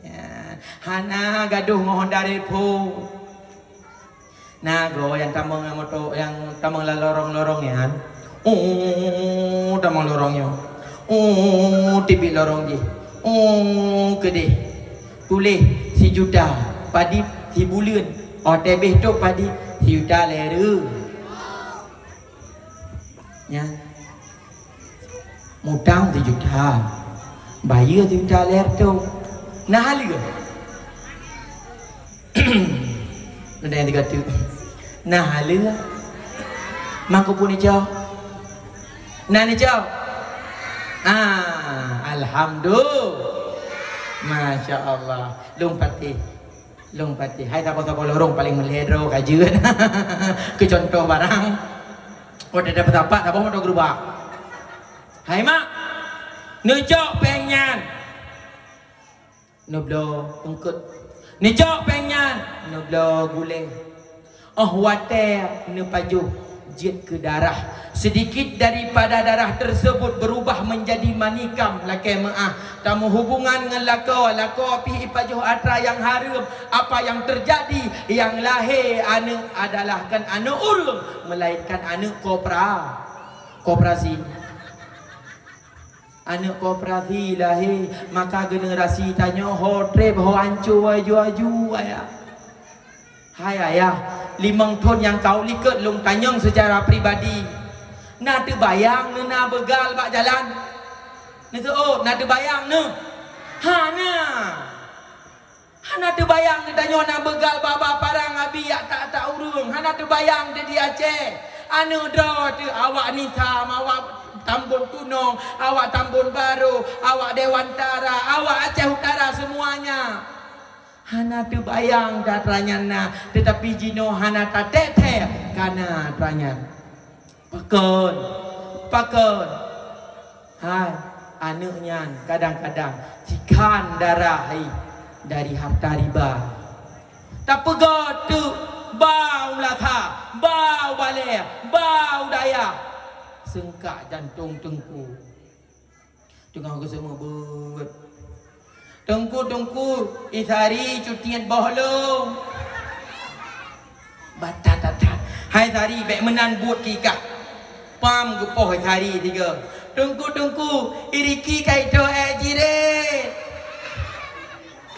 [SPEAKER 1] ya. Hana gaduh mohon dari po nah go yang tamang moto yang tamang lorong-lorong ya tamang lorongnya tibi lorong je kedeh tulis si juta padi si bulan otebeh tu padi si juta leru ya mutang si juta bayar si juta ler tu nah liga ada yang dikata nah liga mangko pun ni jauh nah ni jauh alhamdulillah Masya Allah. Long pati. Hai tak apa lorong paling meledro kajian. Ke contoh barang. Oh dah dapat apa? Tak apa mau gerubah. Hai mak. Nejok pengyan. Noblo ungkut. Nejok pengyan. Noblo guleng. Oh water ne paju jet ke darah. Sedikit daripada darah tersebut berubah menjadi manikam lakai maah. Tamu hubungan dengan lako pi ipajuh atra yang haram. Apa yang terjadi? Yang lahir anak adalah kan anak urang, melainkan anak koperasi. Anak koperasi lahir, maka generasi tanya ho trip ho hancur aju ayah. Hai ayah, 5 tahun yang kau liket lung tanyang secara pribadi. Nak terbayang nak begal bak jalan. Nak terbayang nak terbayang ni tanya nak begal baba parang abi yak tak urung. Nak terbayang dia di Aceh. Anu draw tu awak ni tam, awak Tambun Tunong, awak Tambun Baru, awak Dewantara, awak Aceh Utara semuanya. Hana terbayang dah teranyana, tetapi jino hana tak teteh karena teranyana. Pakon. Hai, anaknya kadang-kadang cikan darah dari harta riba. Tak pegat tu bau latha, bau balik, bau daya. Sengkak jantung tengku. Tengah ke semua ber. Tengku Isari cutian bohlong. Batat. Hai Sari bek menan buat kikah. Pam gepoh hari 3. Tungku iriki kaito jire.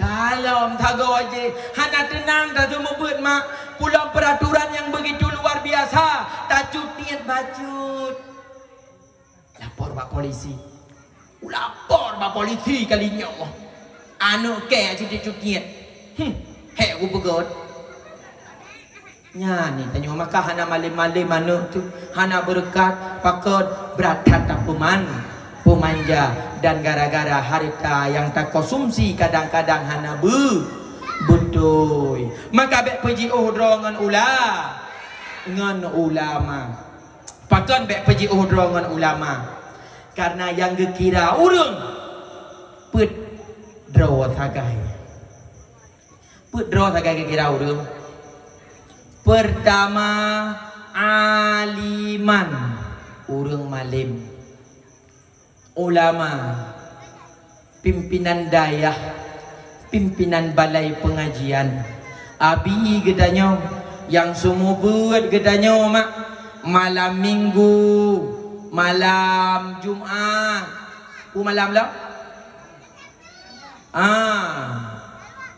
[SPEAKER 1] Kalau thago je hana tenang dah semua buat mak pulang peraturan yang begitu luar biasa. Tak cutian bacut. Lapor pak polisi. Lapor pak polisi kalinya. Anu ke cutian. Hek aku pegot. Nya ni tanya maka hana malim-malim manuk tu hana berkat pakot berat tak pemanja dan gara-gara harta yang tak konsumsi kadang-kadang hana betul maka bek pergi uhdro ngan ulama pakon bek pergi uhdro ngan ulama karena yang gekira urang put draw thagai gekira urang. Pertama aliman urang malim, ulama, pimpinan dayah, pimpinan balai pengajian. Abi gedanya yang semua buat gedanya mak malam minggu, malam Jumaat, malam lah.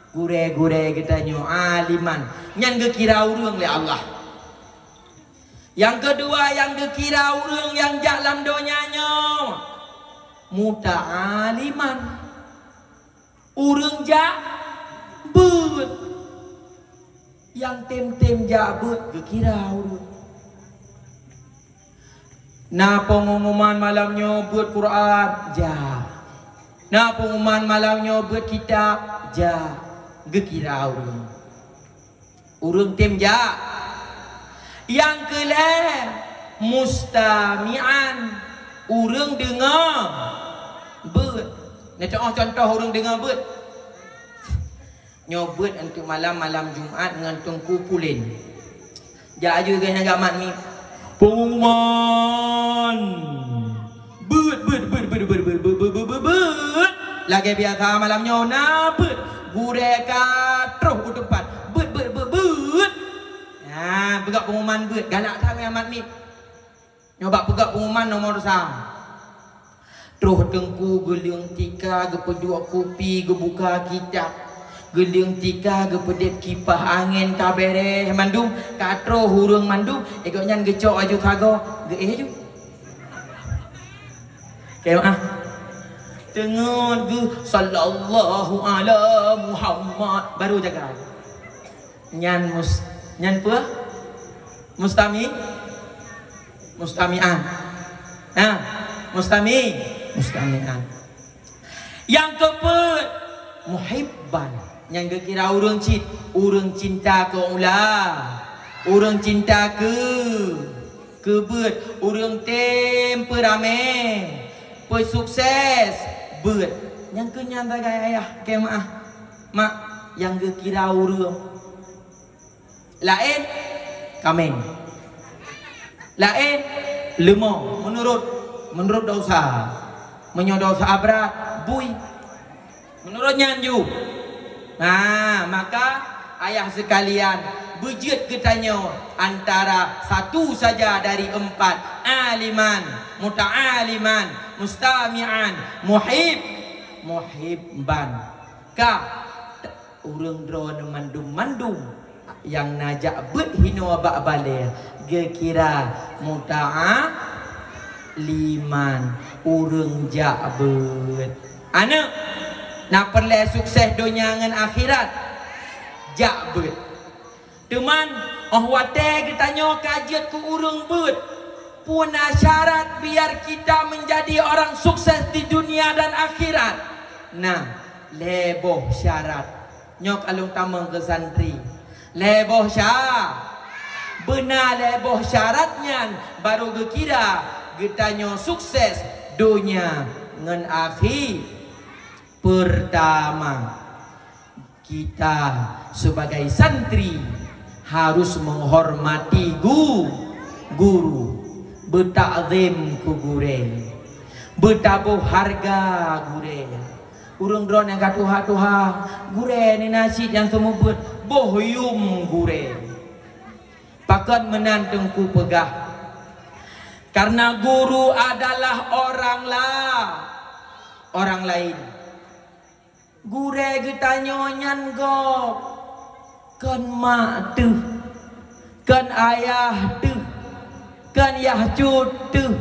[SPEAKER 1] Gure gedanya aliman. Yang gekira urang le Allah. Yang kedua yang gekira urang yang jalan donyanya muta'aliman. Urang jabut. Yang tem jabut gekira urang. Na pengumuman malamnya buat Quran na pengumuman malamnya buat kitab gekira urang. Urang temja. Yang kelima mustami'an. Urang dengar ber. Nak contoh urang dengar ber. Nyobet untuk malam Jumaat dengan Tengku Pulin. Ja aja gaya gamat ni. Pengumuman. Ber. Lagi biasa malamnya na ber. Gureka terus ke depan. Pegak pengumuman buat galak sangat amat ni. Nyoba pegak pengumuman nomor 1. Terus Tengku geliung tika gepedua kopi gebuka kitab. Geliung tika gepedep kipas angin kabere mandum katro hurung mandum ekoknya gecok aju kago ge ju. Kaya Tengok ge sallallahu ala Muhammad baru jaga. Nyan apa? Mustami'an. Mustami'an. Yang keempat muhibban. Yang kira urang cinta ke ulah. Urang cinta ke bet. Urang temperamen. Persukses bet. Yang kenyan bagai ayah ke mak yang kira urang lain kameng lain lemah menurut dosa menyodosa berat bui menurut nyanju. Maka ayah sekalian bejut ketanya antara satu saja dari 4 aliman, muta'aliman, mustami'an, muhibban. Urang drone mandum yang najak bet hino bak balik gekira muta'aliman urang jak bet anak nak perle sukses dunia dengan akhirat jak bet teman wate ditanya kajian ku urang bet puna syarat biar kita menjadi orang sukses di dunia dan akhirat. Nah, leboh syarat nyok alung tamang ke santri leboh benar leboh syaratnya baru gekira getanyo sukses dunia ngan akhir. Pertama, kita sebagai santri harus menghormati guru, bertakzim ku gure, bertabuh harga gure. Urang drone yang katuha-tuha gure ni nasi yang semua bohyum gure. Pakat menantengku pegah. Karena guru adalah orang lain. Gure getanyo nyan gop. Kan mak tu, kan ayah tu, kan yahjud tu,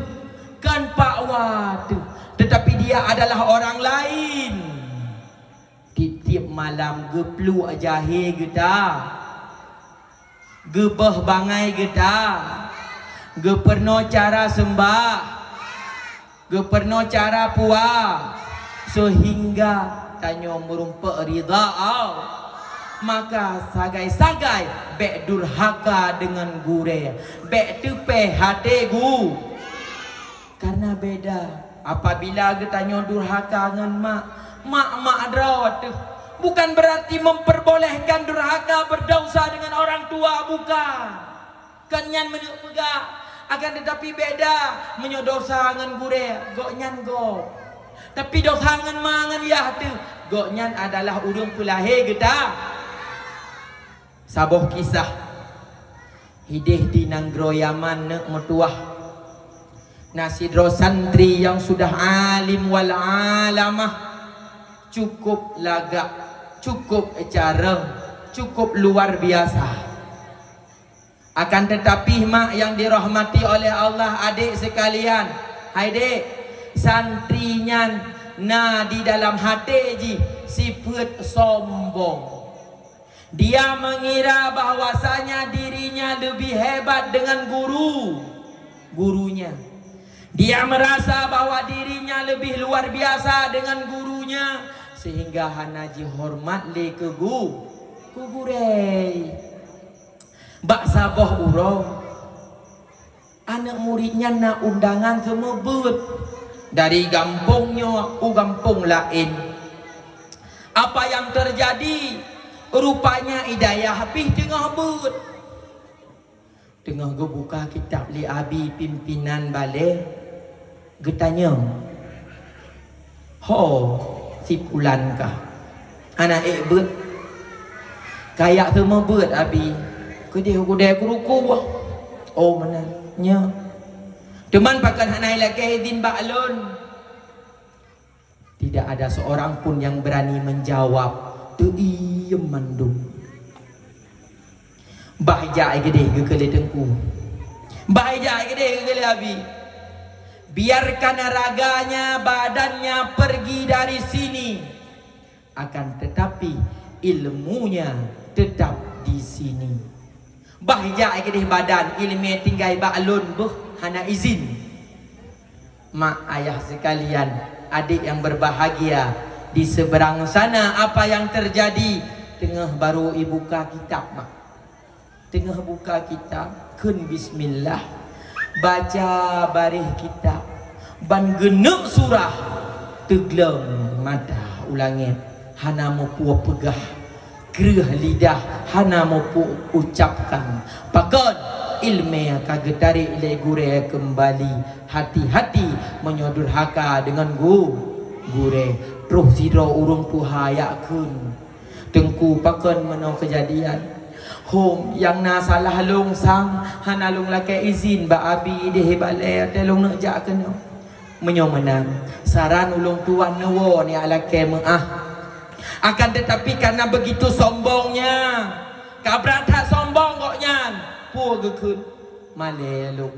[SPEAKER 1] kan pak wa tu. Tetapi dia adalah orang lain. Tiap malam geplu ajahe kita, gebah bangai kita, geperno cara sembah, geperno cara puas, sehingga tanyo merumpa ridha Allah. Maka sagai-sagai bek durhaka dengan gure, bek tepe hati karena beda. Apabila getanyo durhaka dengan mak drawat tu, bukan berarti memperbolehkan durhaka berdosa dengan orang tua, bukan. Kan nyan menuk pegak, akan tetapi beda menyodosa dengan gure, gok nyan gok. Tapi dosa dengan mangan yah tu, gok nyan adalah urung pulahe kita. Saboh kisah hidih di Nanggro Yaman nek metuah nasidro santri yang sudah alim wal alamah, cukup lagak, cukup careng, cukup luar biasa. Akan tetapi mak yang dirahmati oleh Allah, adik sekalian, hai dek, santrinya di dalam hati ji sifat sombong. Dia mengira bahwasanya dirinya lebih hebat dengan gurunya. Dia merasa bahwa dirinya lebih luar biasa dengan gurunya, sehingga hanaji hormat le ke gurei. Bak saboh urang anak muridnya nak undangan semua bet dari kampungnya ke kampung lain. Apa yang terjadi? Rupanya hidayah habis tengah but. Tengah go buka kitab li abi pimpinan balik. Getanya, ho si pulan kah? Anak but. Kayak semua but abi. Kedih kuruku. Oh mananya. Teman pakan hanai lagi din baklon. Tidak ada seorang pun yang berani menjawab. Tu'iyem mandum. Bahaya gede gele tengku. Bahaya gede gele abi. Biarkan raganya, badannya pergi dari sini. Akan tetapi ilmunya tetap di sini. Bahaya gede badan, ilmu tinggal baklun hana izin. Mak ayah sekalian, adik yang berbahagia, di seberang sana apa yang terjadi? Tengah baru buka kitab mak. Tengah buka kitab, kun bismillah, baca barih kitab, ban genep surah, teglem mata ulangit, hana mau puas pegah, gerah lidah, hana mau ucapkan. Pakat ilmu kagak tarik le gure kembali. Hati-hati menyodurhaka dengan gure. Terus sidro urung puhayakeun. Tengku pakeun meno kejadian. Hom yang na salah long sang hanalung lake izin ba abi deh bale telung nak jak kena. Menyo menang. Saran ulung tuan newo ni alake meah. Akan tetapi karena begitu sombongnya, kabrat tak sombong koknya, pua gekun male lung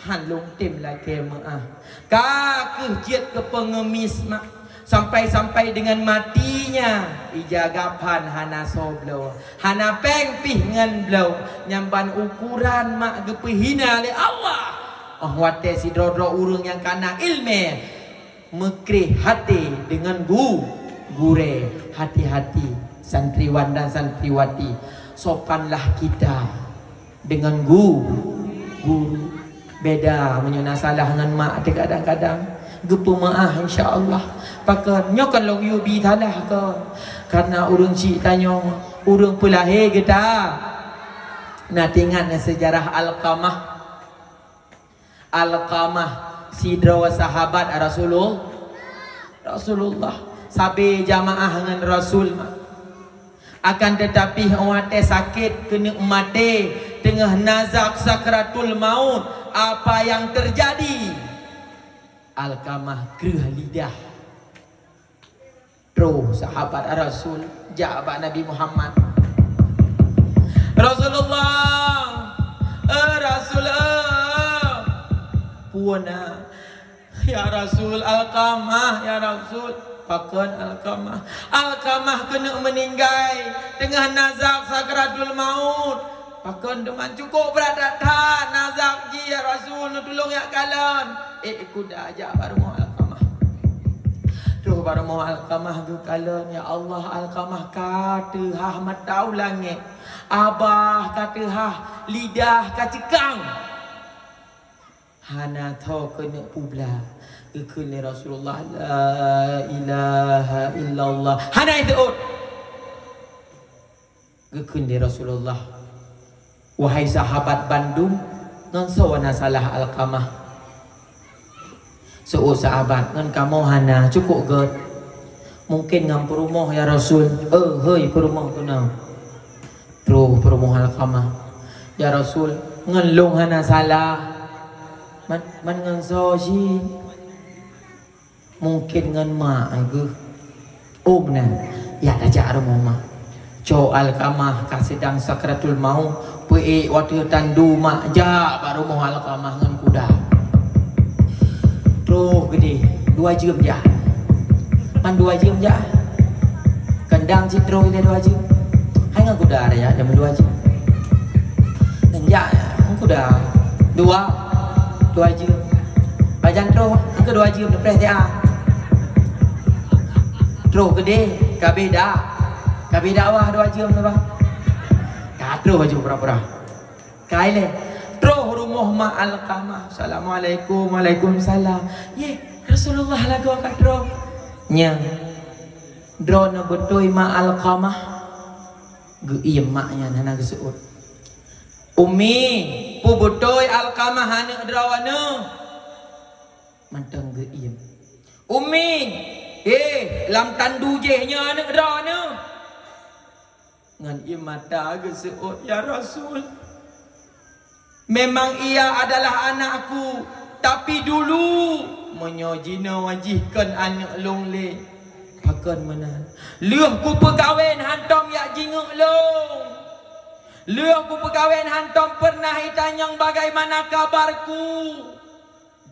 [SPEAKER 1] han lung tim lake meah. Ka kejiat ke pengemis mak. Sampai-sampai dengan matinya ijagapan hana soblo hana peng pih ngan blo nyamban ukuran mak gepehina le Allah. Wate si drodro urang yang kana ilme mekrih hati dengan gure. Hati-hati santriwan dan santriwati, sopanlah kita dengan guru. Beda menyuna salah dengan mak kadang-kadang gepu maah insya-Allah. Pakan nyokan long yubi talah ke. Karena urang cik tanya, urang pelahir kita. Nah tengok sejarah Alqamah sidra sahabat Rasulullah. Sabe jamaah dengan Rasul. Akan tetapi orang sakit kena mati tengah nazak sakratul maut. Apa yang terjadi? Alqamah gerah lidah. Terus sahabat Rasul jabat Nabi Muhammad. Rasulullah, Rasul, puana. Ya Rasul, Alqamah, ya Rasul. Pakan Alqamah kena meninggal tengah nazak sakratul maut. Pakan dengan cukup berada tak nazak ji ya Rasul, tolong ya kalian. Kuda aja baru mau Alqamah. Tuh baru mau Alqamah tu kalian ya Allah. Alqamah kata hah matau langit. Abah kata hah lidah kacikang. Hana tho kena publa. Kekuni Rasulullah la ilaha illallah. Hana itu ut. Kekuni Rasulullah. Wahai sahabat Bandung, ngan sawana salah Alqamah. So sahabat ngan kamu hana cukup get. Mungkin ngam perumah ya Rasul. Hei perumah kuna. Terus perumah Alqamah. Ya Rasul, ngan long hana salah. Man ngan so si. Mungkin ngan mak ge. Nah, ya dah jak rumah mak. Co Alqamah ka sedang sakratul maut. Pe waktu tandu mak jak baru mau Alqamah ngan kuda. Terus gede 2 jam je. Man 2 jam je. Kendang citro dia 2 jam. Hai ngan kuda ada ya jam 2 jam. Dan ya kuda 2 jam. Bajan terus ke 2 jam depan dia. Terus gede kabeda wah 2 jam tu bang. Terus baju pura-pura. Kaile. Terus rumah mak Alqamah. Assalamualaikum. Waalaikumsalam. Ye, Rasulullah lagu kat terus. Nya. Drone betoi mak Alqamah. Geiem maknya nana geseut. Umi, pu betoi Alqamah hana drawana. Mantang geiem. Umi, lam tandu je nya hana drawana. Ngan imata geseut ya Rasul. Memang ia adalah anakku, tapi dulu menyojina wajihkan anak long le. Pakan mana? Leuh ku pegawai hantom ya jinguk long. Leuh ku pegawai hantom pernah ditanyang bagaimana kabarku.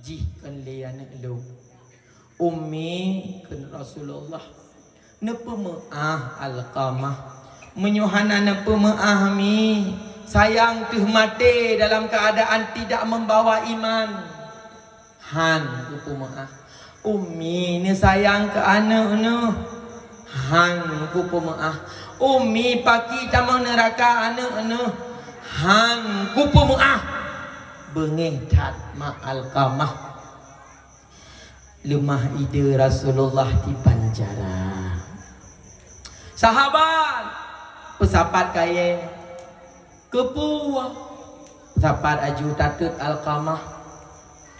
[SPEAKER 1] Jihkan le anak long. Ummi kan Rasulullah. Napa maah Alqamah. Menyuhana napa maah mi. Sayang tuh mati dalam keadaan tidak membawa iman. Han ku maah. Ummi ni sayang ke anak ni. Han ku maah. Ummi paki tamang neraka anak ni. Han ku maah. Bengih tat mak Alqamah. Lemah ide Rasulullah di penjara. Sahabat pesapat kaya kepuah Sapat aju tatut Alqamah.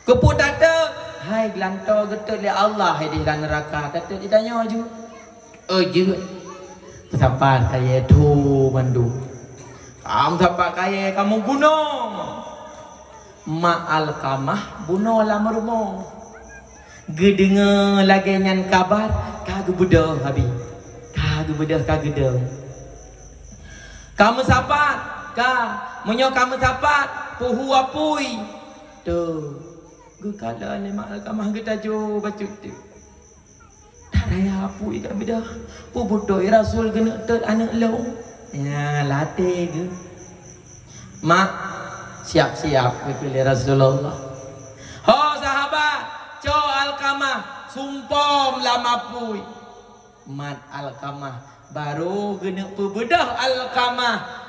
[SPEAKER 1] Keput tatut. Hai gelantor getut li Allah hai di dalam neraka. Tatut ditanya aju. Aju. Sapat kaya tu mandu. Kamu sapat kaya kamu gunung. Mak Alqamah bunuh lama rumah. Gedengar lagi nyan kabar kagak budah habis. Kagak budah kagak gedeng. Kamu sapat ka menyo kamu sapat puhu apui. Tu. Gu kala ni mak Alqamah kita jo bacut tu. Tak raya apui kat bedah. Pu bodoh Rasul kena tet anak lo. Ya latih ke. Mak siap-siap pilih Rasulullah. Ho sahabat, co Alqamah sumpom lama pui. Mat Alqamah baru kena perbedah Alqamah.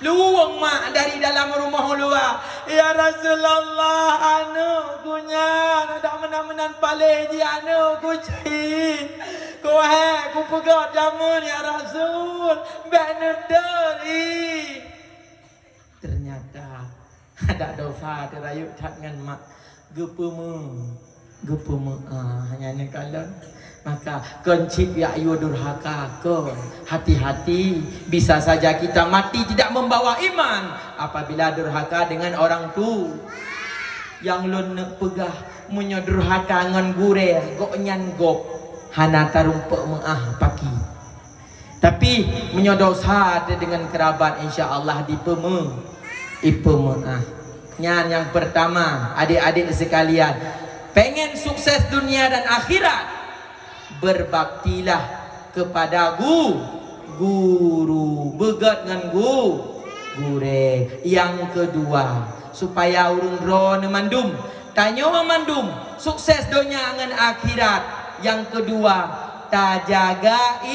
[SPEAKER 1] Luang mak dari dalam rumah luar. Ya Rasulullah, anu kunya nak menan palih ji anu kucing. Ko he ku pegat jamun ya Rasul. Benederi. Ternyata ada dosa terayuk tak dengan mak gepemu hanya ni kalau maka kencit ya ayu durhaka kon hati-hati bisa saja kita mati tidak membawa iman apabila durhaka dengan orang tu yang lun nak pegah munyo durhaka ngan gure gok nyan gop hana tarumpe meah paki tapi munyo dosa dengan kerabat insyaallah ipemeah. Nyan yang pertama, adik-adik sekalian, pengen sukses dunia dan akhirat, berbaktilah kepada guru, begat dengan gure. Yang kedua, supaya urung dro mandum, tanyo mandum, sukses dunia dengan akhirat. Yang kedua, tajaga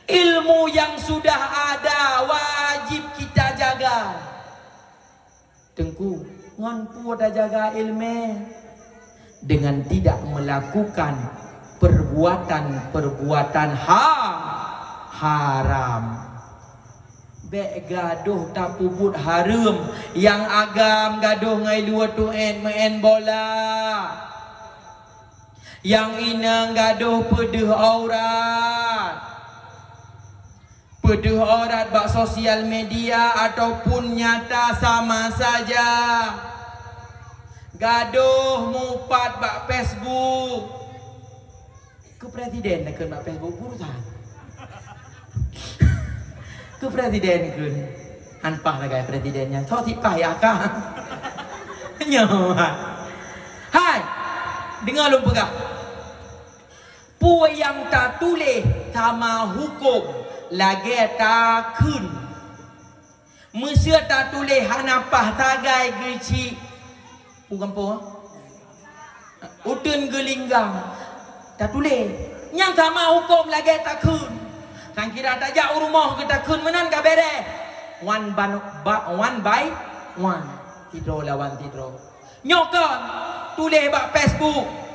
[SPEAKER 1] ilmu yang sudah ada wajib kita jaga. Tengku ngan pu dah jaga ilmu dengan tidak melakukan perbuatan haram. Bek gaduh tak pubut haram yang agam gaduh ngai dua tu main bola. Yang inang gaduh pedih aurat. Pedih aurat bak sosial media ataupun nyata sama saja. Gaduh mupat bak Facebook. Ke presiden nak bak Facebook urusan. Ke presiden kun. Anpah lagai presidennya. Tho ti payah kah? Nyawa. Hai. Dengar lu pegah. Pu yang tak tulis sama hukum lagi tak kun. Mesya tak tulis hanapah tagai geci. Pukampo. Utun gelinggang. Tak tulis. Yang sama hukum lagi tak kun. Kan kira tak jak rumah kita kun menan ka bere. One by one. Tidro lawan tidro. Nyokan tulis bak Facebook.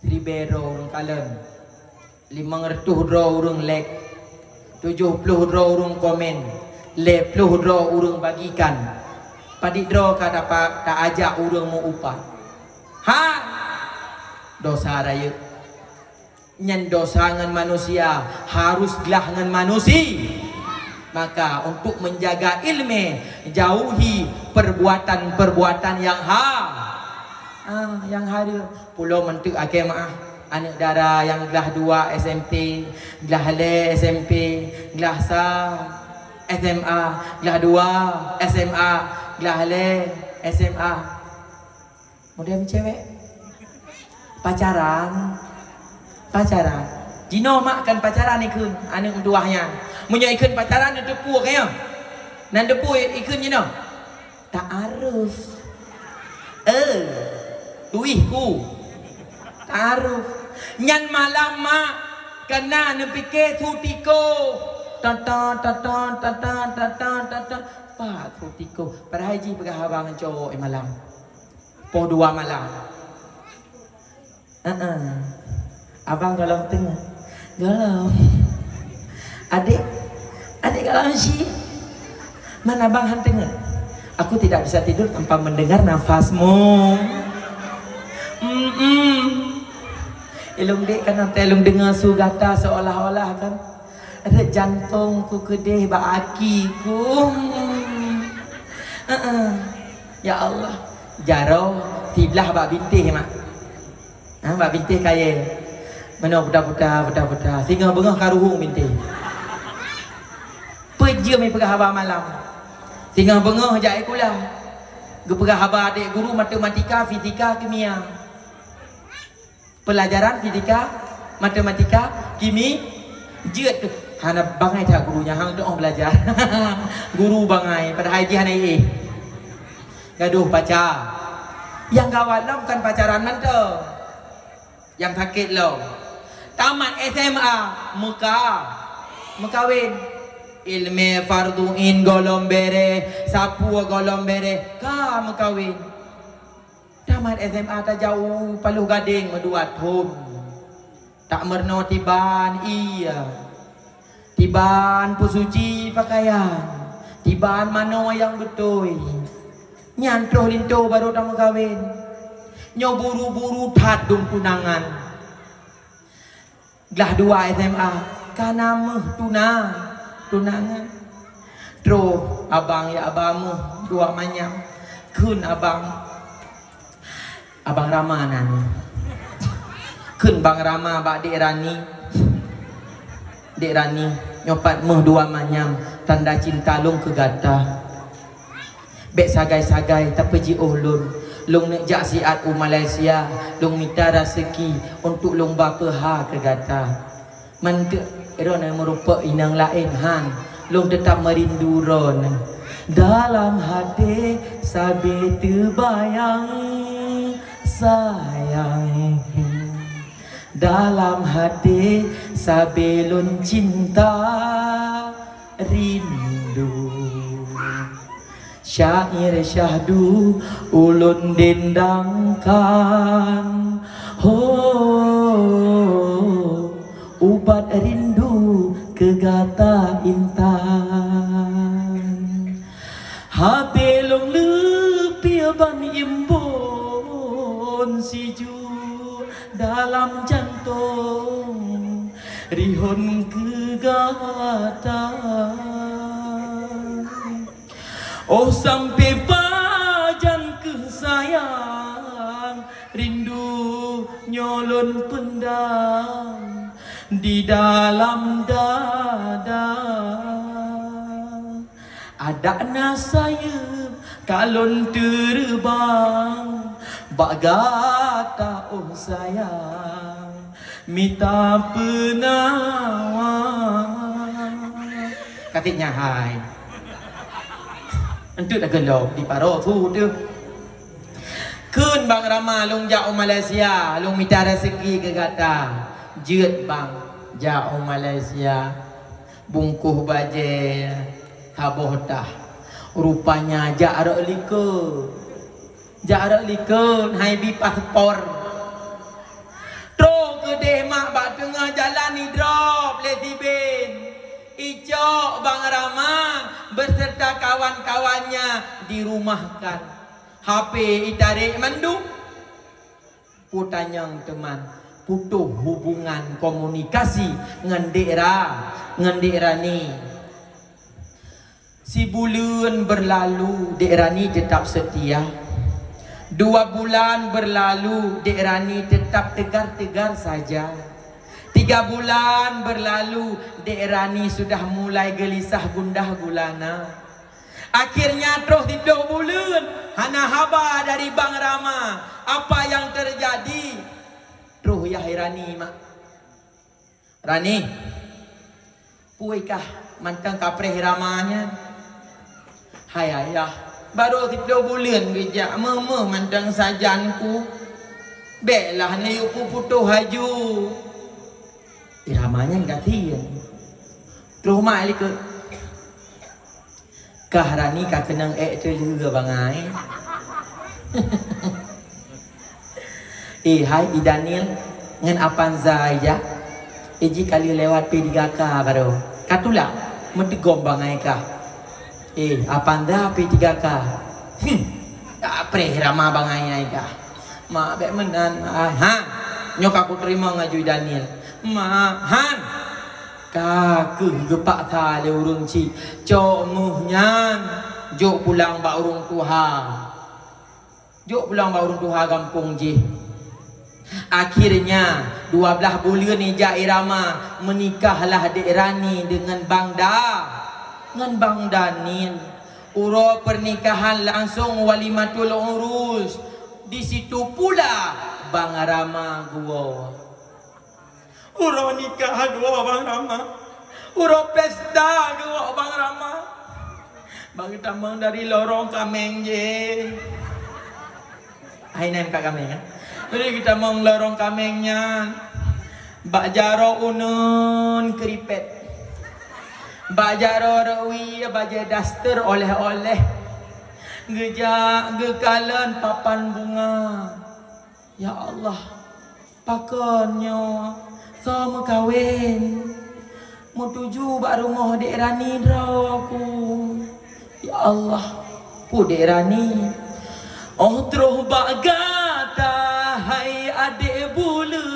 [SPEAKER 1] Ribero urang kalen. 500 dro urang like. 70 dro urang komen. 50 dro urang bagikan. Padik dro ka dapat tak ajak urang mau upah. Ha? Dosa raya. Nyan dosa ngan manusia harus gelah ngan manusia. Maka untuk menjaga ilmu, jauhi perbuatan-perbuatan yang yang hadir. Pulau mentuk akeh maaf. Anak dara yang gelah 2 SMP, gelah le SMP, gelah sa SMA, gelah 2 SMA, gelah le SMA. Model cewek pacaran. Jino mak kan pacaran ikun anak duahnya. Munyo ikun pacaran dia depu kaya. Nan depu ikun jino. Ta'aruf. Tuihku. Ta'aruf. Nyan malam mak kena nepike tutiko. Tata. Pak tutiko. Pada haji pegah abang cowok malam. Po 2 malam. Abang galau tengah. Galau. Adik galau si. Mana bang han tengah? Aku tidak bisa tidur tanpa mendengar nafasmu. Elong dek kan nanti elong dengar sugata seolah-olah kan ada jantungku kedih baakiku. Ya Allah, jaro tiblah bak bintih mak. Bak bintih kaya. Mana budak-budak singa bengah karuhung bintih. Peja mai perah habar malam. Singa bengah jak ikulah. Geperah habar adik guru matematika, fisika, kimia. Pelajaran fisika, matematika, kimi, jeut tu. Hana bangai tak gurunya hang doa belajar. Guru bangai pada haji hanai gaduh pacar. Yang gawat lah bukan pacaran man tu. Yang sakit lo. Tamat SMA, mekawin. Ilmu fardu in golong bere, sapu golong bere, ka mekawin. Tamat SMA tak jauh Paluh Gading medua tahun. Tak merno tiban iya. Tiban pusuci pakaian. Tiban mano yang betul. Nyantroh linto baru dah mekawin. Nyo buru-buru tadung tunangan. Gelah 2 SMA. Kana meh tunangan. Tro abang ya abamu 2 manyam. Kun abang Rama nani. Kun bang Rama bak Dek Rani nyopat meh 2 manyam tanda cinta long kegata. Bek sagai-sagai tak pergi ulun. Long nak jak siat Malaysia. Long minta rezeki untuk long bapa ha kegata. Mantuk erona merupa inang lain han. Long tetap merindu ron. Dalam hati sabi terbayang sayang. Dalam hati sabelun cinta rindu. Syair syahdu ulun dendangkan. Ubat rindu kegata intan. Hati long lepia ban imbon siju dalam jantung rihon kegata. Oh sampai pajan kesayang rindu nyolon pendam di dalam dada. Ada nasaya kalon terbang bak gata oh sayang minta penawar. Katiknya hai Entuk dah gelap di paro tu tu. Kun bang Rama long jauh Malaysia, long minta rezeki ke kata. Jeut bang jauh Malaysia. Bungkuh baje haboh dah. Rupanya jarak likun. Jarak likun hai bi paspor. Tro ke deh mak bak tengah jalan ni drop leti bin. Icok bang Rama berserta kawan-kawannya dirumahkan. HP itarik mandu. Putanyang teman putuh hubungan komunikasi dengan Dek Rani. Si bulan berlalu Dek Rani tetap setia. 2 bulan berlalu Dek Rani tetap tegar-tegar saja. 3 bulan berlalu Dek Rani sudah mulai gelisah gundah gulana. Akhirnya terus 3 bulan hana haba dari Bang Rama. Apa yang terjadi? Terus ya Rani mak. Rani, puikah mantang kapreh ramanya? Hai ayah, baru 3 bulan bijak meme mantang sajanku. Beklah ni aku putuh haju. Ramanya enggak tian. Terus mak likut. Kah Rani kah kenang tu juga bangai. Hai Daniel ngan apan zaya. Iji kali lewat P3K baru. Katulah mentegom bangai kah. Apa anda P3K? Tak pre Rama bang ayai kah? Mak bek menan. Han, nyok aku terima ngajui Daniel. Mak Han. Kaku gepak tha le urung ci. Cok muhnyan. Jok pulang ba urung tuha. Jok pulang ba urung tuha kampung je. Akhirnya 12 bulan ni Jai Rama menikahlah Dek Rani dengan Bang Daniel. Uro pernikahan langsung walimatul urus. Di situ pula Bang Rama gua. Uro nikah gua Bang Rama. Uro pesta gua Bang Rama. Bang tambang dari lorong Kameng je. Hai nem kat Kameng kan? Jadi kita mau lorong Kamengnya. Bak jaro unun keripet. Bak jaro rawi baje daster oleh-oleh. Gejak gekalan papan bunga. Ya Allah. Pakonnya sama kawin. Mau tuju bak rumah Dek Rani aku. Ya Allah. Pu Dek Rani. Oh terus bak gata. Hai adik bulan.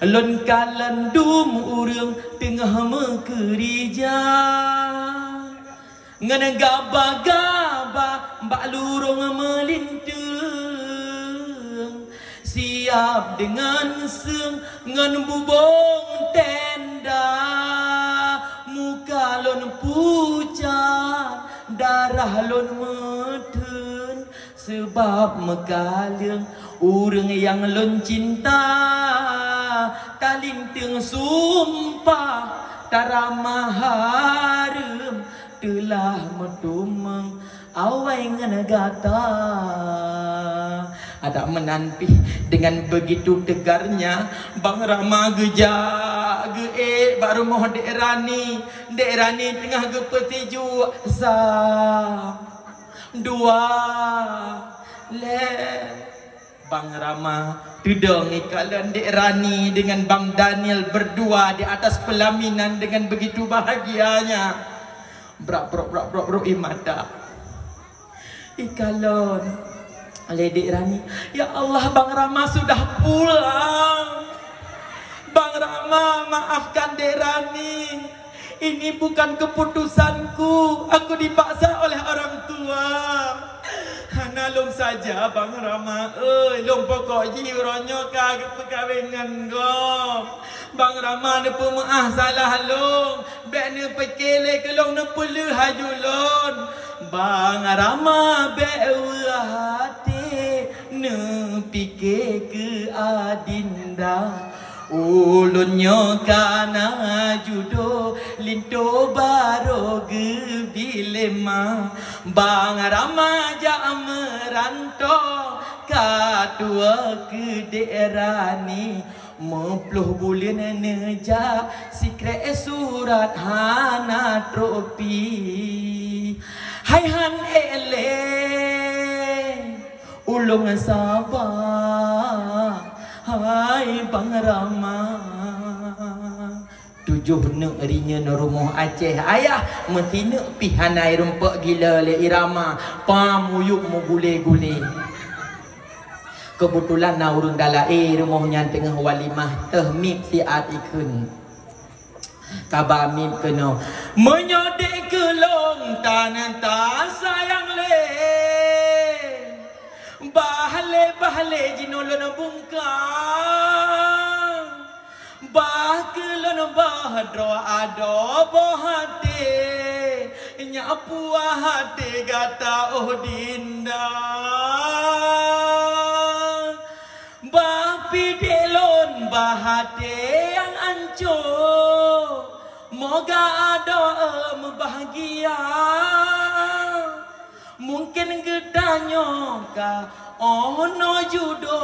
[SPEAKER 1] Lon kalan dum urang tengah mekerja. Ngan gaba-gaba mbak lurung melintang. Siap dengan seng ngan bubong tenda. Muka lon pucat, darah lon meten. Sebab mekaleng urang yang lon cinta. Talinteng sumpah taramah harum. Telah metumeng awai nganagata. Ada menanti dengan begitu tegarnya Bang Rama gejak ge baru moh Dek Rani. Dek Rani tengah gepetiju dua le. Bang Rama tudung ikalan Dek Rani dengan Bang Daniel berdua di atas pelaminan dengan begitu bahagianya. Brak imada ikalon oleh Dek Rani. Ya Allah, Bang Rama sudah pulang. Bang Rama maafkan Dek Rani. Ini bukan keputusanku. Aku dipaksa oleh orang tua. Nalung saja Bang Rama. Long pokok jironyo ka perkahwinan gom. Bang Rama ne pemaah salah long. Bek ne pekele ke long ne pelu hajulon. Bang Rama bek hati ne pikir ke adinda. Ulunnya kana judo linto baro gebilema. Bang Rama jak merantau kadua ke Dek Rani. 10 bulan neja sikre surat hana tropi. Hai han ele ulung sabar. Hai Bang Rama. 7 negerinya no rumah Aceh. Ayah mesti nak pihanai rumput gila le irama. Pamuyuk mu gule-gule. Kebetulan na urang dalai rumahnya tengah walimah tahmid siat ikun. Kabar mim kena menyodek kelong tanah tak sayang le. Bahle jinolon bungkang. Bah kelon bahdro ado bohate. Nyapu hati gata oh dinda. Bah pidelon bahate yang ancur. Moga ada bahagia. Mungkin gedanya ka ono judo.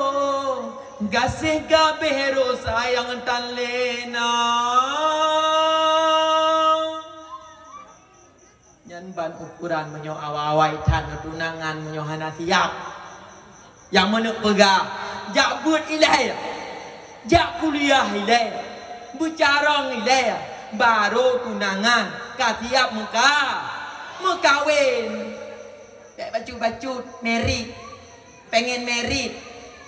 [SPEAKER 1] Gasih gabero sayang tan lena. Nyan ban ukuran menyo awai tan tunangan menyo hana siap. Yang mana pegah jak buat ilai. Jak kuliah ilai. Bercarang ilai. baru tunangan, katiap mekawin. Tak bacut-bacut, merit. Pengen merit.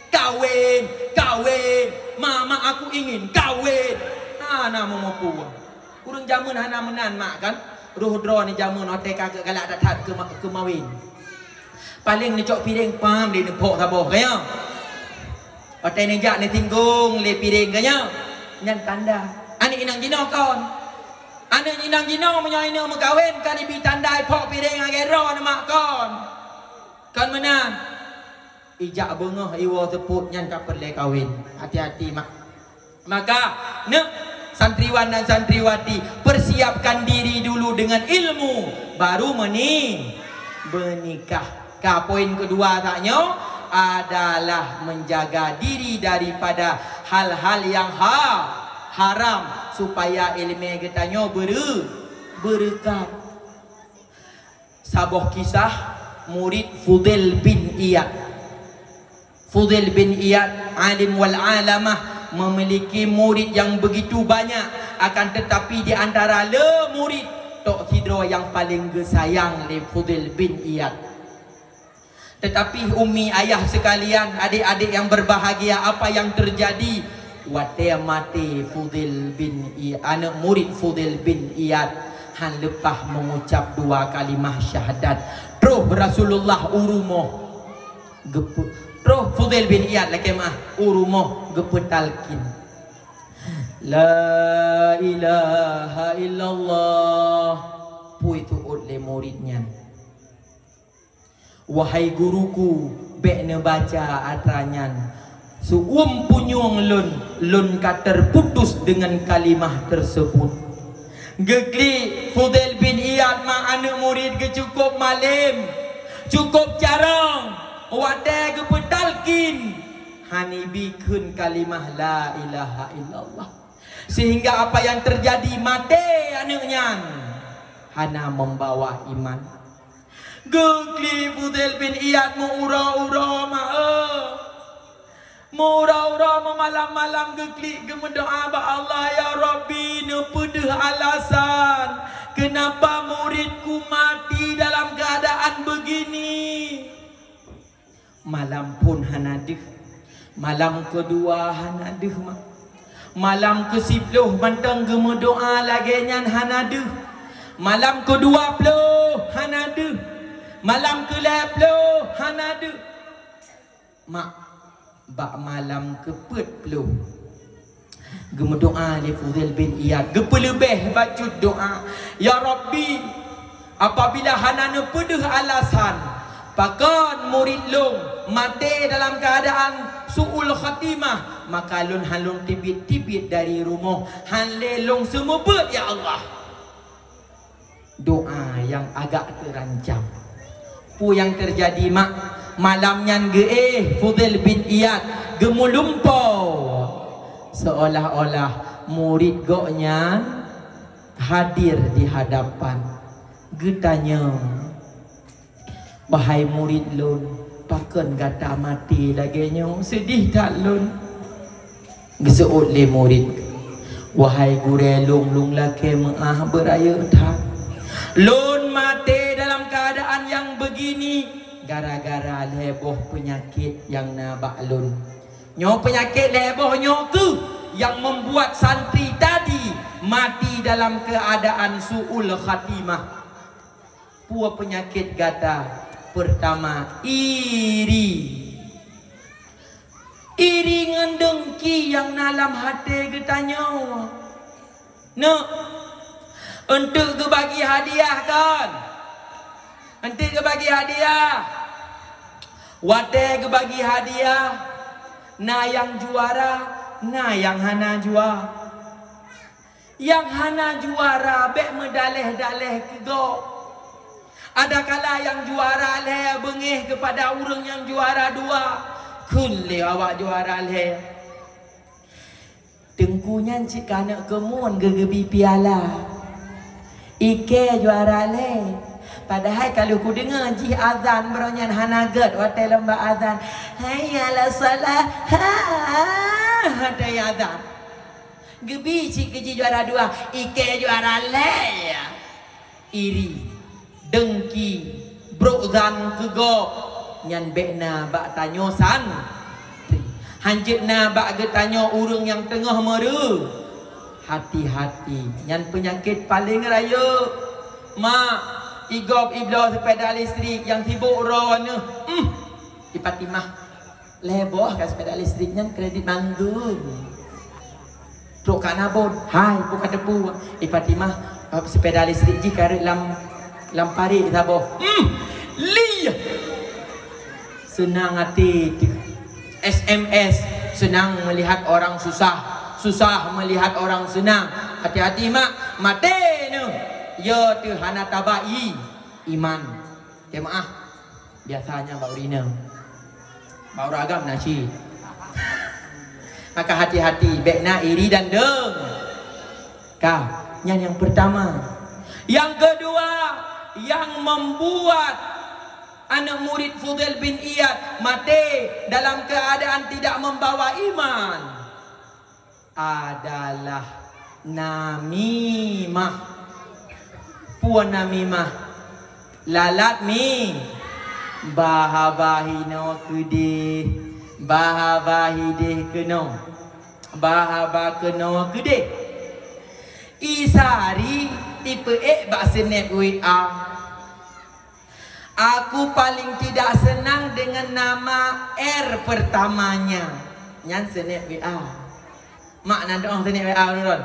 [SPEAKER 1] Kawin. Mama aku ingin kawin. Nama mampu. Urang jamun hana menan mak kan. Ruhdra ni jamun otek kagak galak datang ke mawin. Paling ni cok piring pam di nepok saboh kaya. Otek ni jak ni tinggung le piring kaya. Nyan tanda. Ani inang jino kon. Ani inang jino menyoina mekawin kan ibi tandai pok piring agero na mak kon. Kon menang. Ijak bengah iwa teput nyan kapel le kawin. Hati-hati mak. Maka santriwan dan santriwati, persiapkan diri dulu dengan ilmu, baru menikah. Poin kedua taknya adalah menjaga diri daripada hal-hal yang haram supaya ilmu katanya berkat. Sabuh kisah murid Fudail bin Iyad. Fudail bin Iyad alim wal alamah, memiliki murid yang begitu banyak, akan tetapi di antara murid Tok Sidro yang paling gesayang le Fudail bin Iyad. Tetapi umi ayah sekalian, adik-adik yang berbahagia, apa yang terjadi? Wate mati Fudail bin Iyad, anak murid Fudail bin Iyad han lepas mengucap 2 kalimah syahadat. Terus Rasulullah urumoh gepuk. Terus Fudail bin Iyad lagi mah urumoh gepetalkin. La ilaha illallah. Pui tuut le muridnya. Wahai guruku, bekne baca atranyan. Punyung lun ka terputus dengan kalimah tersebut. Gegli Fudail bin Iyad ma anak murid ke cukup malim, cukup jarang. Wadai gepetalkin hanibi kun kalimah la ilaha illallah, sehingga apa yang terjadi mati anaknya hana membawa iman. Gegli Fudail bin Iyad mura-ura malam-malam gegli gemendoa ba Allah, ya Rabbi nepedeh alasan kenapa muridku mati dalam keadaan begini. Malam pun hanaduh. Malam kedua hanaduh mak. Malam ke-10 bantang gema doa lagi nyan hanaduh. Malam ke-20 hanaduh. Malam ke-10 hanaduh. Mak bak malam ke-40 gema doa li Fudail bin Iyad. Gepe lebih baca doa, ya Rabbi apabila hana pedeh alasan pakon murid long mati dalam keadaan su'ul khatimah, maka lun halun tibit-tibit dari rumah han lelong semebet ya Allah. Doa yang agak terancam. Pu yang terjadi mak malamnya Fudail bin Iyad gemulumpau, seolah-olah murid goknya hadir di hadapan. Getanya, wahai murid lun, pakon gata mati lagi nyo, sedih tak lun? Geseut le murid, wahai gure lung laki maah beraya tak? Lun mati dalam keadaan yang begini gara-gara leboh penyakit yang nabak lun. Nyo penyakit leboh nyo ke yang membuat santri tadi mati dalam keadaan su'ul khatimah. Pua penyakit gata pertama iri. Iri ngan dengki yang dalam hati getanya. No, untuk ke bagi hadiah kan? Untuk ke bagi hadiah. Wate ke bagi hadiah. Na yang juara, na yang hana juara. Yang hana juara bek medaleh-daleh ke go. Ada kala yang juara le bengih kepada orang yang juara 2. Kunle awak juara le. Tengkunya cik kanak kemun gegebi piala. Ike juara le. Padahal kalau ku dengar jih azan beronyan hanagat watai lembak azan. Hayyalah salah. Hatai azan. Gebi cik keji juara 2, Ike juara leh. Iri, dengki, brokzan kegok. Nyan bekna bak tanyo san. Hanjitna bak getanyo urang yang tengah meru. Hati-hati. Nyan penyakit paling raya. Mak, igop iblo sepeda listrik yang sibuk ron. Ipatimah. Leboh kan sepeda listrik nyan kredit manggung. Truk kat nabon. Hai, bukan debu. Ipatimah. Sepeda listrik jika lam pari taboh. Li. Senang hati. SMS senang melihat orang susah, susah melihat orang senang. Hati-hati mak, mati nu. Ya tu hana tabai iman. Jemaah biasanya bau rina. Bau ragam nasi. Maka hati-hati bekna iri dan deng. Kau yang pertama. Yang kedua, yang membuat anak murid Fudail bin Iyad mati dalam keadaan tidak membawa iman adalah namimah. Puan namimah. Lalat mi. Bahabahino kede. Bahabahide keno. Bahaba keno kede. Isari tipe baksenet WA. Aku paling tidak senang dengan nama R pertamanya. Nyan senet WA. Mak nak doang senet WA ni kan.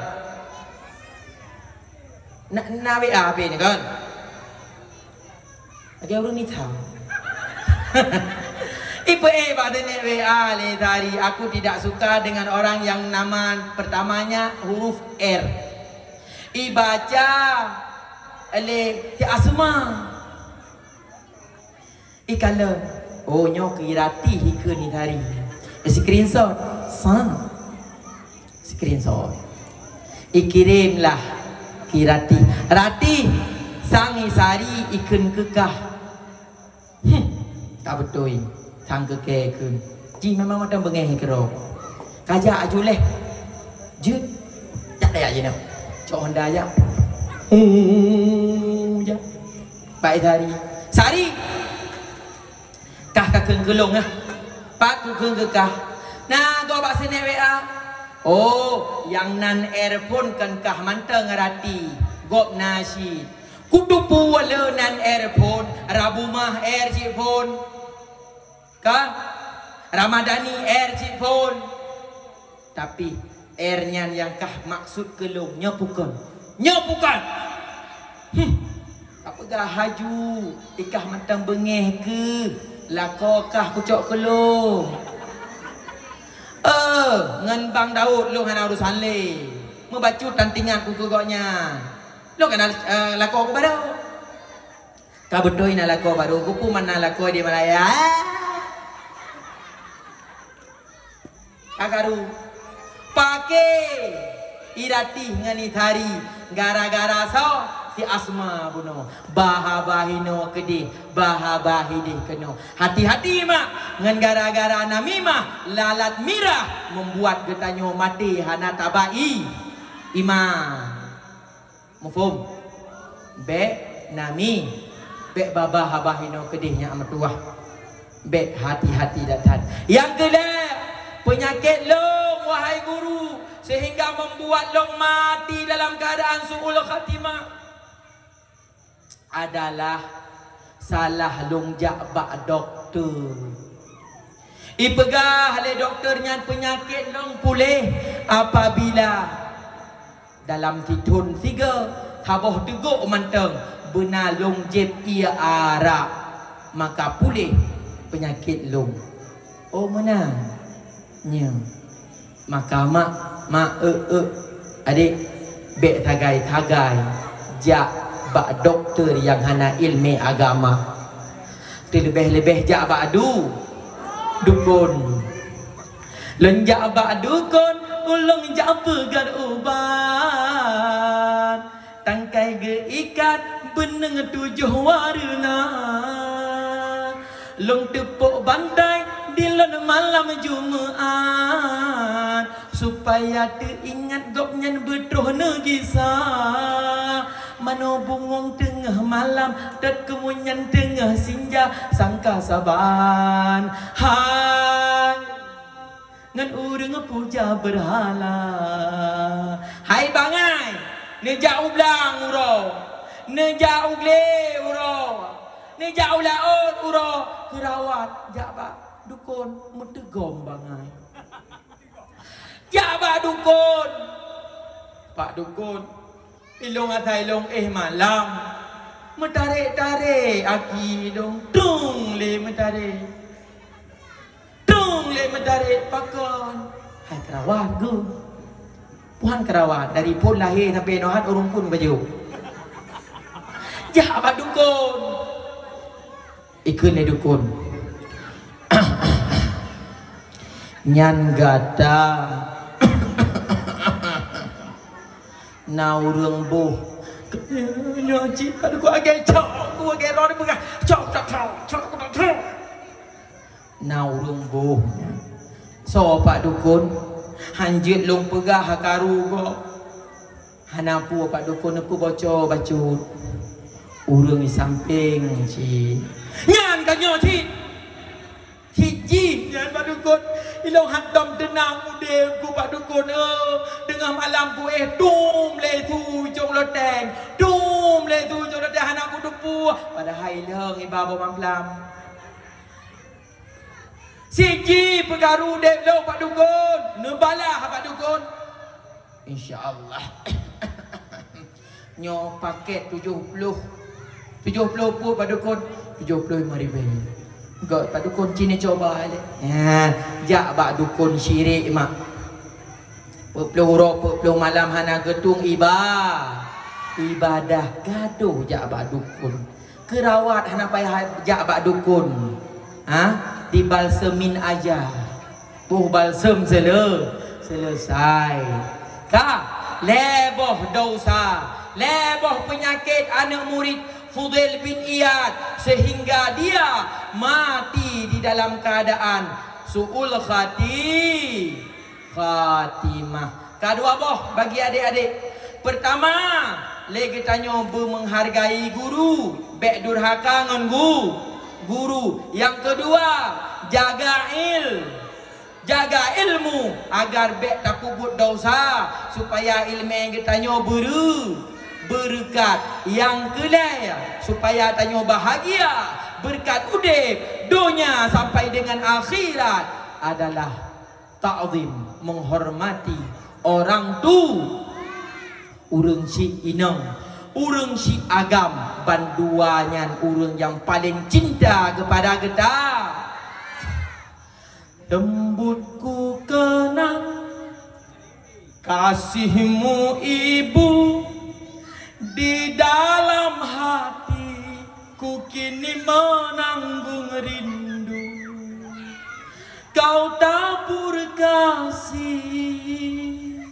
[SPEAKER 1] Nak WA apa ni kan? Lagi orang ni tahu. Tipe baksenet WA le tadi. Aku tidak suka dengan orang yang nama pertamanya huruf R. Ibaca le ti asma. Ikala oh nyo kirati hika ni tadi. Screenshot sang. Screenshot. Ikirimlah kirati. Rati sang isari ikan kekah. Tak betul. Sang kekeh kun. Ji memang macam bengeh kero. Kajak ajuleh. Jut. Tak ada je nak. Cok Honda aja. Ya. Baik tadi. Sari. Kah kakeng gelong ah. Pak kekeng kekah. Nah, kau bak sini WA. Oh, yang nan airphone kan kah manteng ngerati. Gop nasi. Kudu puwala nan airphone, Rabumah air phone. Kah? Ramadhani air phone. Tapi airnya yang kah maksud kelongnya bukan. Nya bukan. Apa gah haju ikah mantang bengeh ke lako kah pucuk kelong. Ngan Bang Daud lu hana urusan le. Membacu tantingan ku kegoknya. Lu kan lako ku baru. Ka betul ina lako baru ku pu mana lako di Malaya. Agaru pakai irati ngani thari gara-gara so si asma buno bahabahino kedi bahabahide keno. Hati-hati mak ngan gara-gara namimah lalat mirah membuat getanyo mati hana tabai iman. Mufhum? Be nami be bahabahino kedihnya amat tuah. Be hati-hati datan. Yang kedua penyakit long wahai guru sehingga membuat long mati dalam keadaan su'ul khatimah adalah salah long jakbak doktor. Ipegah oleh doktornya penyakit long pulih apabila dalam titun 3 taboh teguk manteng benar long jeb ia arak maka pulih penyakit long. Oh menang. Nya. Maka mak adik bek tagai jak bak doktor yang hana ilmu agama. Terlebih-lebih jak bak dukun. Lenjak bak dukun ulung jak pegan ubat. Tangkai geikat beneng 7 warna. Long tepuk bandai di malam Jumaat supaya teringat gop nyan betroh negisa mano bungong tengah malam dat kemunyan tengah sinja sangka saban hai ngan urang puja berhala hai bangai ne jauh blang uro ne jauh gle uro ne jauh laut uro kerawat jaba dukun mutegom bangai jaba dukun pak dukun ilong atai ilong malam metare-tare aki dong tung le metare pakon hai kerawat gu puan kerawat dari pun lahir sampai nohat urung pun baju jaba dukun ikun le dukun nyan gata naurung boh nyoci pada ku agak cok ku agak rodi pegah cok naurung boh so pak dukun hanjit long pegah hakaru go hanapu pak dukun aku baca urung di samping ci nyan ka nyoci hiji nyan pak dukun ilong hantam tenang ude ku pak dukun dengan malam ku tum le tu jong lo teng tum le tu jong lo teng anak ku dupu pada hai leung iba bo mamplam siji pegaru dek lo pak dukun nebalah pak dukun insyaallah nyo paket 70 pun pak dukun 75,000 Gak pak dukun Cina coba le. Jak pak dukun syirik mak. Pepuluh malam hana getung ibadah gaduh jak pak dukun. Kerawat hana payah jak pak dukun. Di balsemin aja. Balsem selesai. Leboh dosa, leboh penyakit anak murid Fudail bin Iyad sehingga dia mati di dalam keadaan su'ul khatimah. Kedua boh bagi adik-adik. Pertama, lagi tanya menghargai guru, bek durhaka ngan guru. Yang kedua, jaga ilmu agar bek tak kubut dosa supaya ilmu yang kita tanya berkat. Yang kedua supaya tanya bahagia berkat udip dunia sampai dengan akhirat adalah ta'zim menghormati orang tu urang si inang urang si agam banduannya urang yang paling cinta kepada kita. Lembutku kenang kasihmu ibu di dalam hatiku kini menanggung rindu. Kau tabur kasih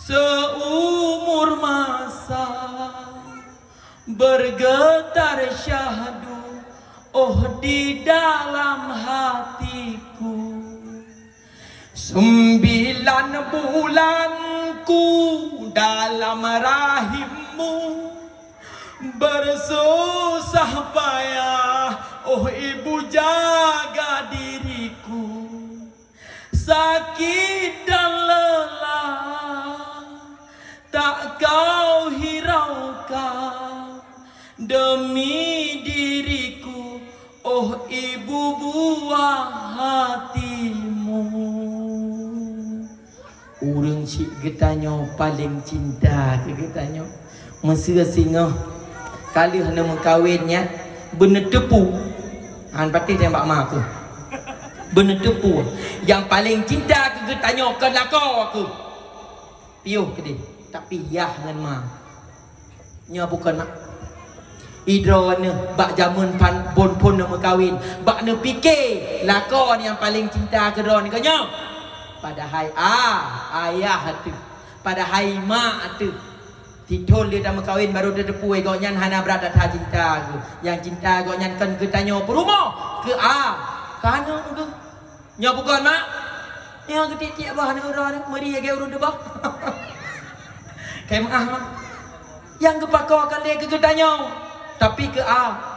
[SPEAKER 1] seumur masa bergetar syahdu di dalam hatiku. 9 bulanku dalam rahimmu bersusah payah ibu jaga diriku. Sakit dan lelah tak kau hiraukan demi diriku ibu buah hatimu. Urang si getanyo paling cinta ke getanyo mesra singa kali hana mengkawinnya bener tepu han patih tembak mak aku bener tepu yang paling cinta ke getanyo ke lakau aku piuh ke dia tak piyah dengan mak nya bukan mak idrone bak jamun pon nak mengkawin bak ne fikir lakon yang paling cinta ke ron ke nya padahal ayah tu padahal mak tu titol dia dah mengkawin baru dia depu goknyan hana berada ta cinta ke yang cinta goknyan kan ke tanyo perumah ke kana ke nya bukan mak Yang ketitik bah nak urang meri ke urang de bah. Kayak mah. Yang kepakau akan dia ke tanya. Tapi ke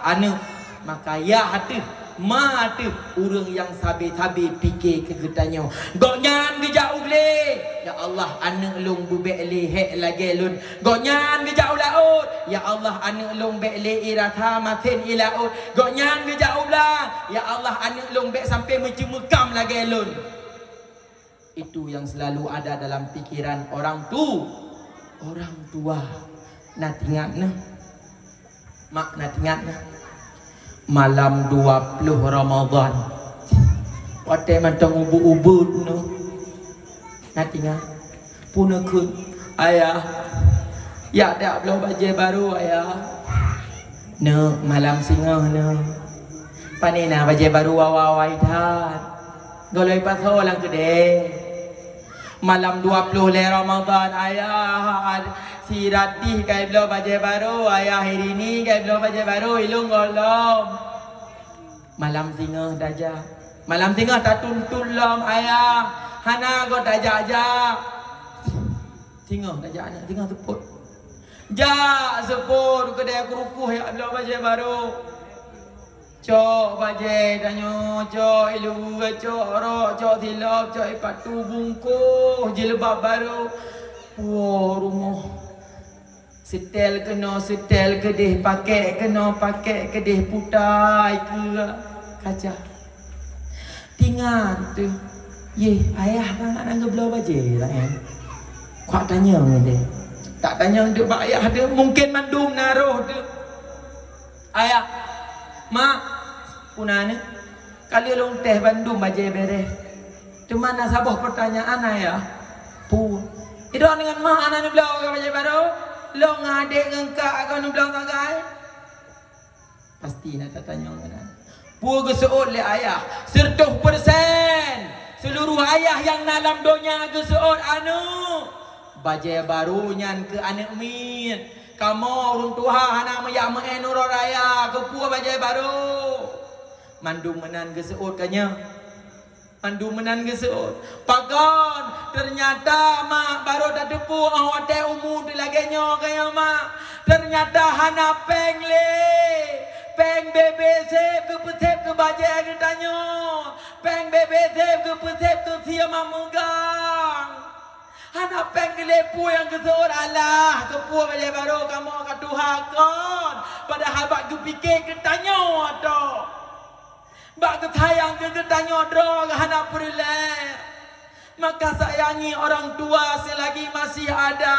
[SPEAKER 1] anu maka ya hatu ma tu urang yang sabi-sabi fikir ke tanya. Goknyan ke jauh le. Ya Allah anak long bubek le hek lagi lun. Goknyan ke jauh laut. Ya Allah anak long bek le iratha matin ilaut. Goknyan ke jauh lah. Ya Allah anak long bek sampai mencemukam lagi lun. Itu yang selalu ada dalam pikiran orang tua. Nak ingat nah. Mak nak ingat nah. Malam 20 Ramadan. Wate mantang ubud-ubud no. Nak ingat. Puna kun ayah. Ya dak belum baju baru ayah. No malam singa no. Panina baju baru wawai tat. Goloi paso lang gede. Malam 20 Ramadan ayah si Radih kai belum baju baru ayah hari ni kai belum baju baru ilung golom. Malam singa daja. Malam singa tak tuntun lom ayah. Hana go daja aja. Singa daja anak singa seput. Ja seput kedai kerukuh ya belum baju baru. Cok baje danyo cok ilu cok ro cok tilap cok ipatu bungkuh jilbab baru puah rumah setel kedih pakai kedih putai ke kaca tinggal tu ye ayah nak belau baje lah kuat tanya ngene tak tanya duk bak ayah dia mungkin mandum naruh tu ayah mak punana kali long teh Bandung baje beres. Cuma nak sabah pertanyaan ayah. Pu. Itu dengan mak anak ni belau ke baje baru? Long adik ngengkak kau ni belau kagai. Pasti nak tanya ngana. Pu geseut le ayah 100% seluruh ayah yang dalam dunia geseut anu baje baru nyan ke anak min. Kamu urang tua hana meyak menur raya ke pu baje baru. Mandum menan geseut kanya. Mandum menan geseut. Pagon ternyata mak baru dah depu awate umur di lagenyo kaya mak. Ternyata hana peng le. Peng bebe sep ke petep ke baje ke tanyo. Peng bebe sep ke petep ke sia mamugang. Hana peng lepu yang geseut alah kepu baje baru kamu katuhakon. Padahal bak kepikir ke tanyo ato. Bak ketayang ke tanya drog hana perle. Maka sayangi orang tua selagi masih ada.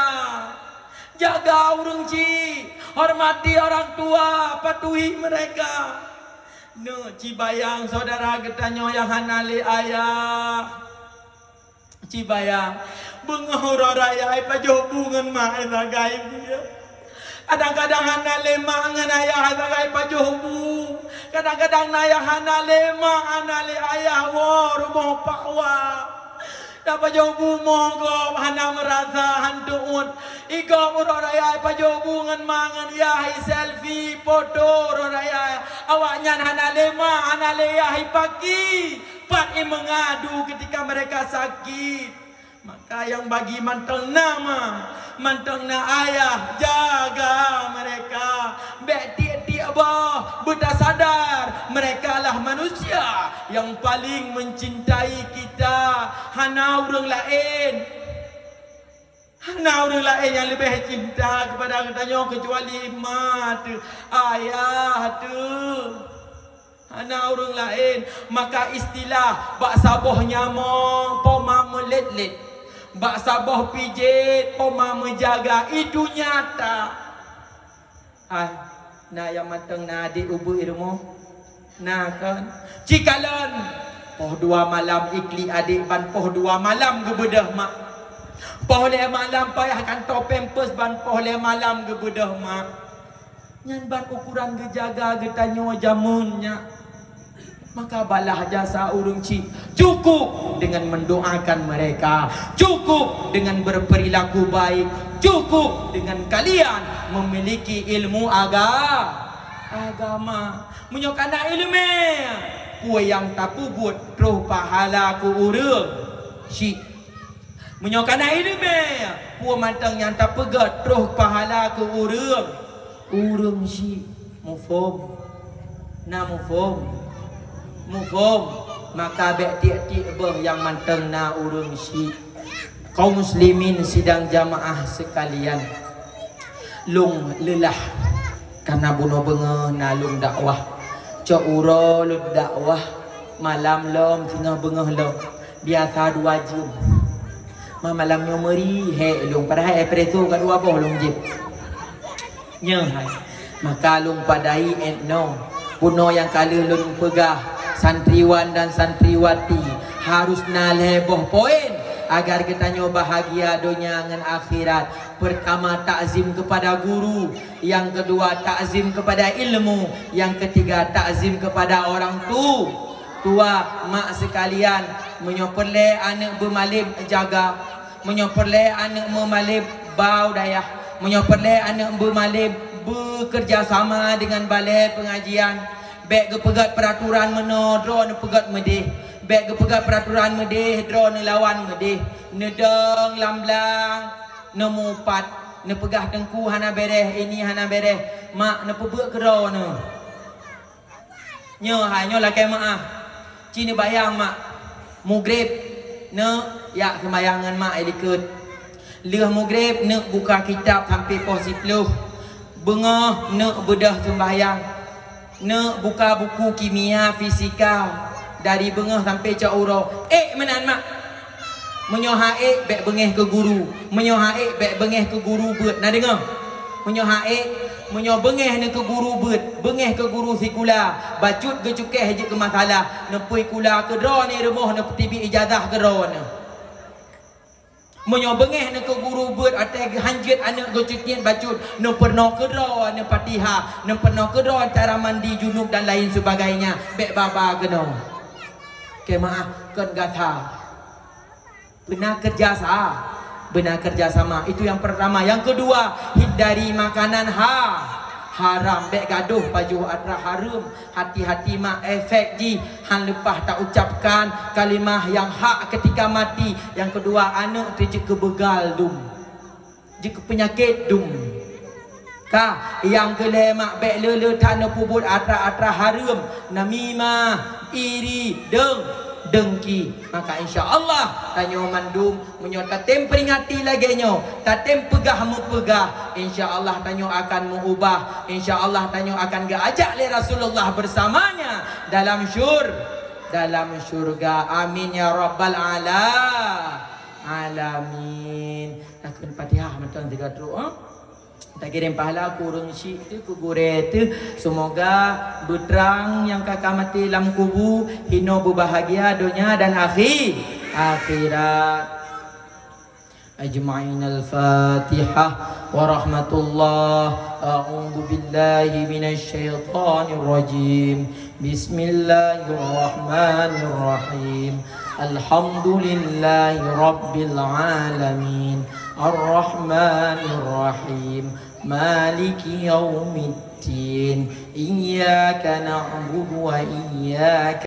[SPEAKER 1] Jaga urang ci, hormati orang tua, patuhi mereka. No cibayang saudara ketanya yang hana le ayah. Cibayang bengah raya pajoh bungan mak lagai dia. Kadang-kadang hana lema ngan ayah lagai pajoh bu. Kadang-kadang ayah hana lema hana le ayah wo rumah pakwa. Dapat jauh bumo go hana merasa hantu ut. Iko raya pajoh bungan mangan yah selfie foto raya. Awaknya hana lema hana le ayah pagi. Pat mengadu ketika mereka sakit. Maka yang bagi mantong nama, mantong na ayah, jaga mereka. Tiap-tiap bah, betul sadar mereka lah manusia yang paling mencintai kita. Hana orang lain. Hana orang lain yang lebih cinta kepada katanya kecuali mak tu, ayah tu. Hana orang lain. Maka istilah bak saboh nyamong poma melet-let. Bak saboh pijit poma menjaga itu nyata. Na yang matang na adik ubu irmo. Na kan. Cikalon poh 2 malam ikli adik ban poh 2 malam gebedah mak. Poh 5 malam payah kantor pampers ban poh 5 malam gebedah mak. Nyan ban ukuran gejaga getanyo jamunnya. Maka balah jasa urang cik. Cukup dengan mendoakan mereka. Cukup dengan berperilaku baik. Cukup dengan kalian memiliki ilmu agama. Menyokana ilmu. Kue yang tapu buat roh pahala ku urang. syik menyokan air me puan mantang yang tak pegat terus pahala ke urang syik mufom mufom maka bek tiak-tiak beh yang mantang na urang syik. Kaum muslimin sidang jamaah sekalian, lung lelah karena bunuh benga nalung dakwah cak ura lud dakwah malam lom tengah bengah lom biasa 2 jam malamnya meri he lung pada hai preto ka 2 boh lung jip nya hai maka lung padai no puno yang kala lung pegah santriwan dan santriwati harus naleboh poin agar kita bahagia dunia dan akhirat. Pertama, takzim kepada guru. Yang kedua, takzim kepada ilmu. Yang ketiga, takzim kepada orang tua. Mak sekalian, menyoperle anak bermalib jaga, menyoperle anak bermalib bau dayah, menyoperle anak bermalib bekerjasama dengan balai pengajian. Bek kepegat peraturan menodro pegat medih. Bek kepegat peraturan medih drone lawan medih nedeng lamblang nemupat nepegah dengku hana bereh ini hana bereh mak nepebek kero ne nyo hanyo lah ke maaf cini bayang mak mugrib ne ya kemayangan mak elikut leh mugrib ne buka kitab sampai pos 10 bengah ne bedah sembahyang ne buka buku kimia fisika dari bengah sampai cak uro menan mak menyoha bek bengeh ke guru menyoha bek bengeh ke guru bet nak dengar menyoha menyo bengeh ne ke guru bet bengeh ke guru sikula bacut ke cukeh je ke masalah nepui kula ke dro ni remoh ne tibi ijazah ke dro ne menyo bengeh ne ke guru bet atai hanjit anak go cukien bacut ne perno ke dro ne Fatihah ne perno ke dro cara mandi junub dan lain sebagainya bek baba ke no maaf kan gata benar kerjasama itu yang pertama. Yang kedua, hindari makanan haram bek gaduh baju atra haram hati-hati mak efek ji han lepas tak ucapkan kalimah yang hak ketika mati. Yang kedua, anak tu je kebegal dum je ke penyakit dum yang kelima bek lele tanah pubut atra haram namimah iri dengki. Maka insya-Allah tanyo mandum menyo tatem peringati lagi nyo tatem pegah mupegah insya-Allah tanyo akan mengubah insya-Allah tanyo akan ajak le Rasulullah bersamanya dalam syurga amin ya rabbal alamin. Takun Fatihah mentang 3 doa tak kirim pahala kurung syik tu kugure tu semoga berterang yang kakak mati dalam kubu hino berbahagia dunia dan akhirat ajma'in al-fatihah wa rahmatullah a'udzu billahi minasy syaithanir rajim bismillahirrahmanirrahim alhamdulillahi rabbil alamin arrahmanir rahim maliki yaumiddin iyyaka na'budu wa iyyaka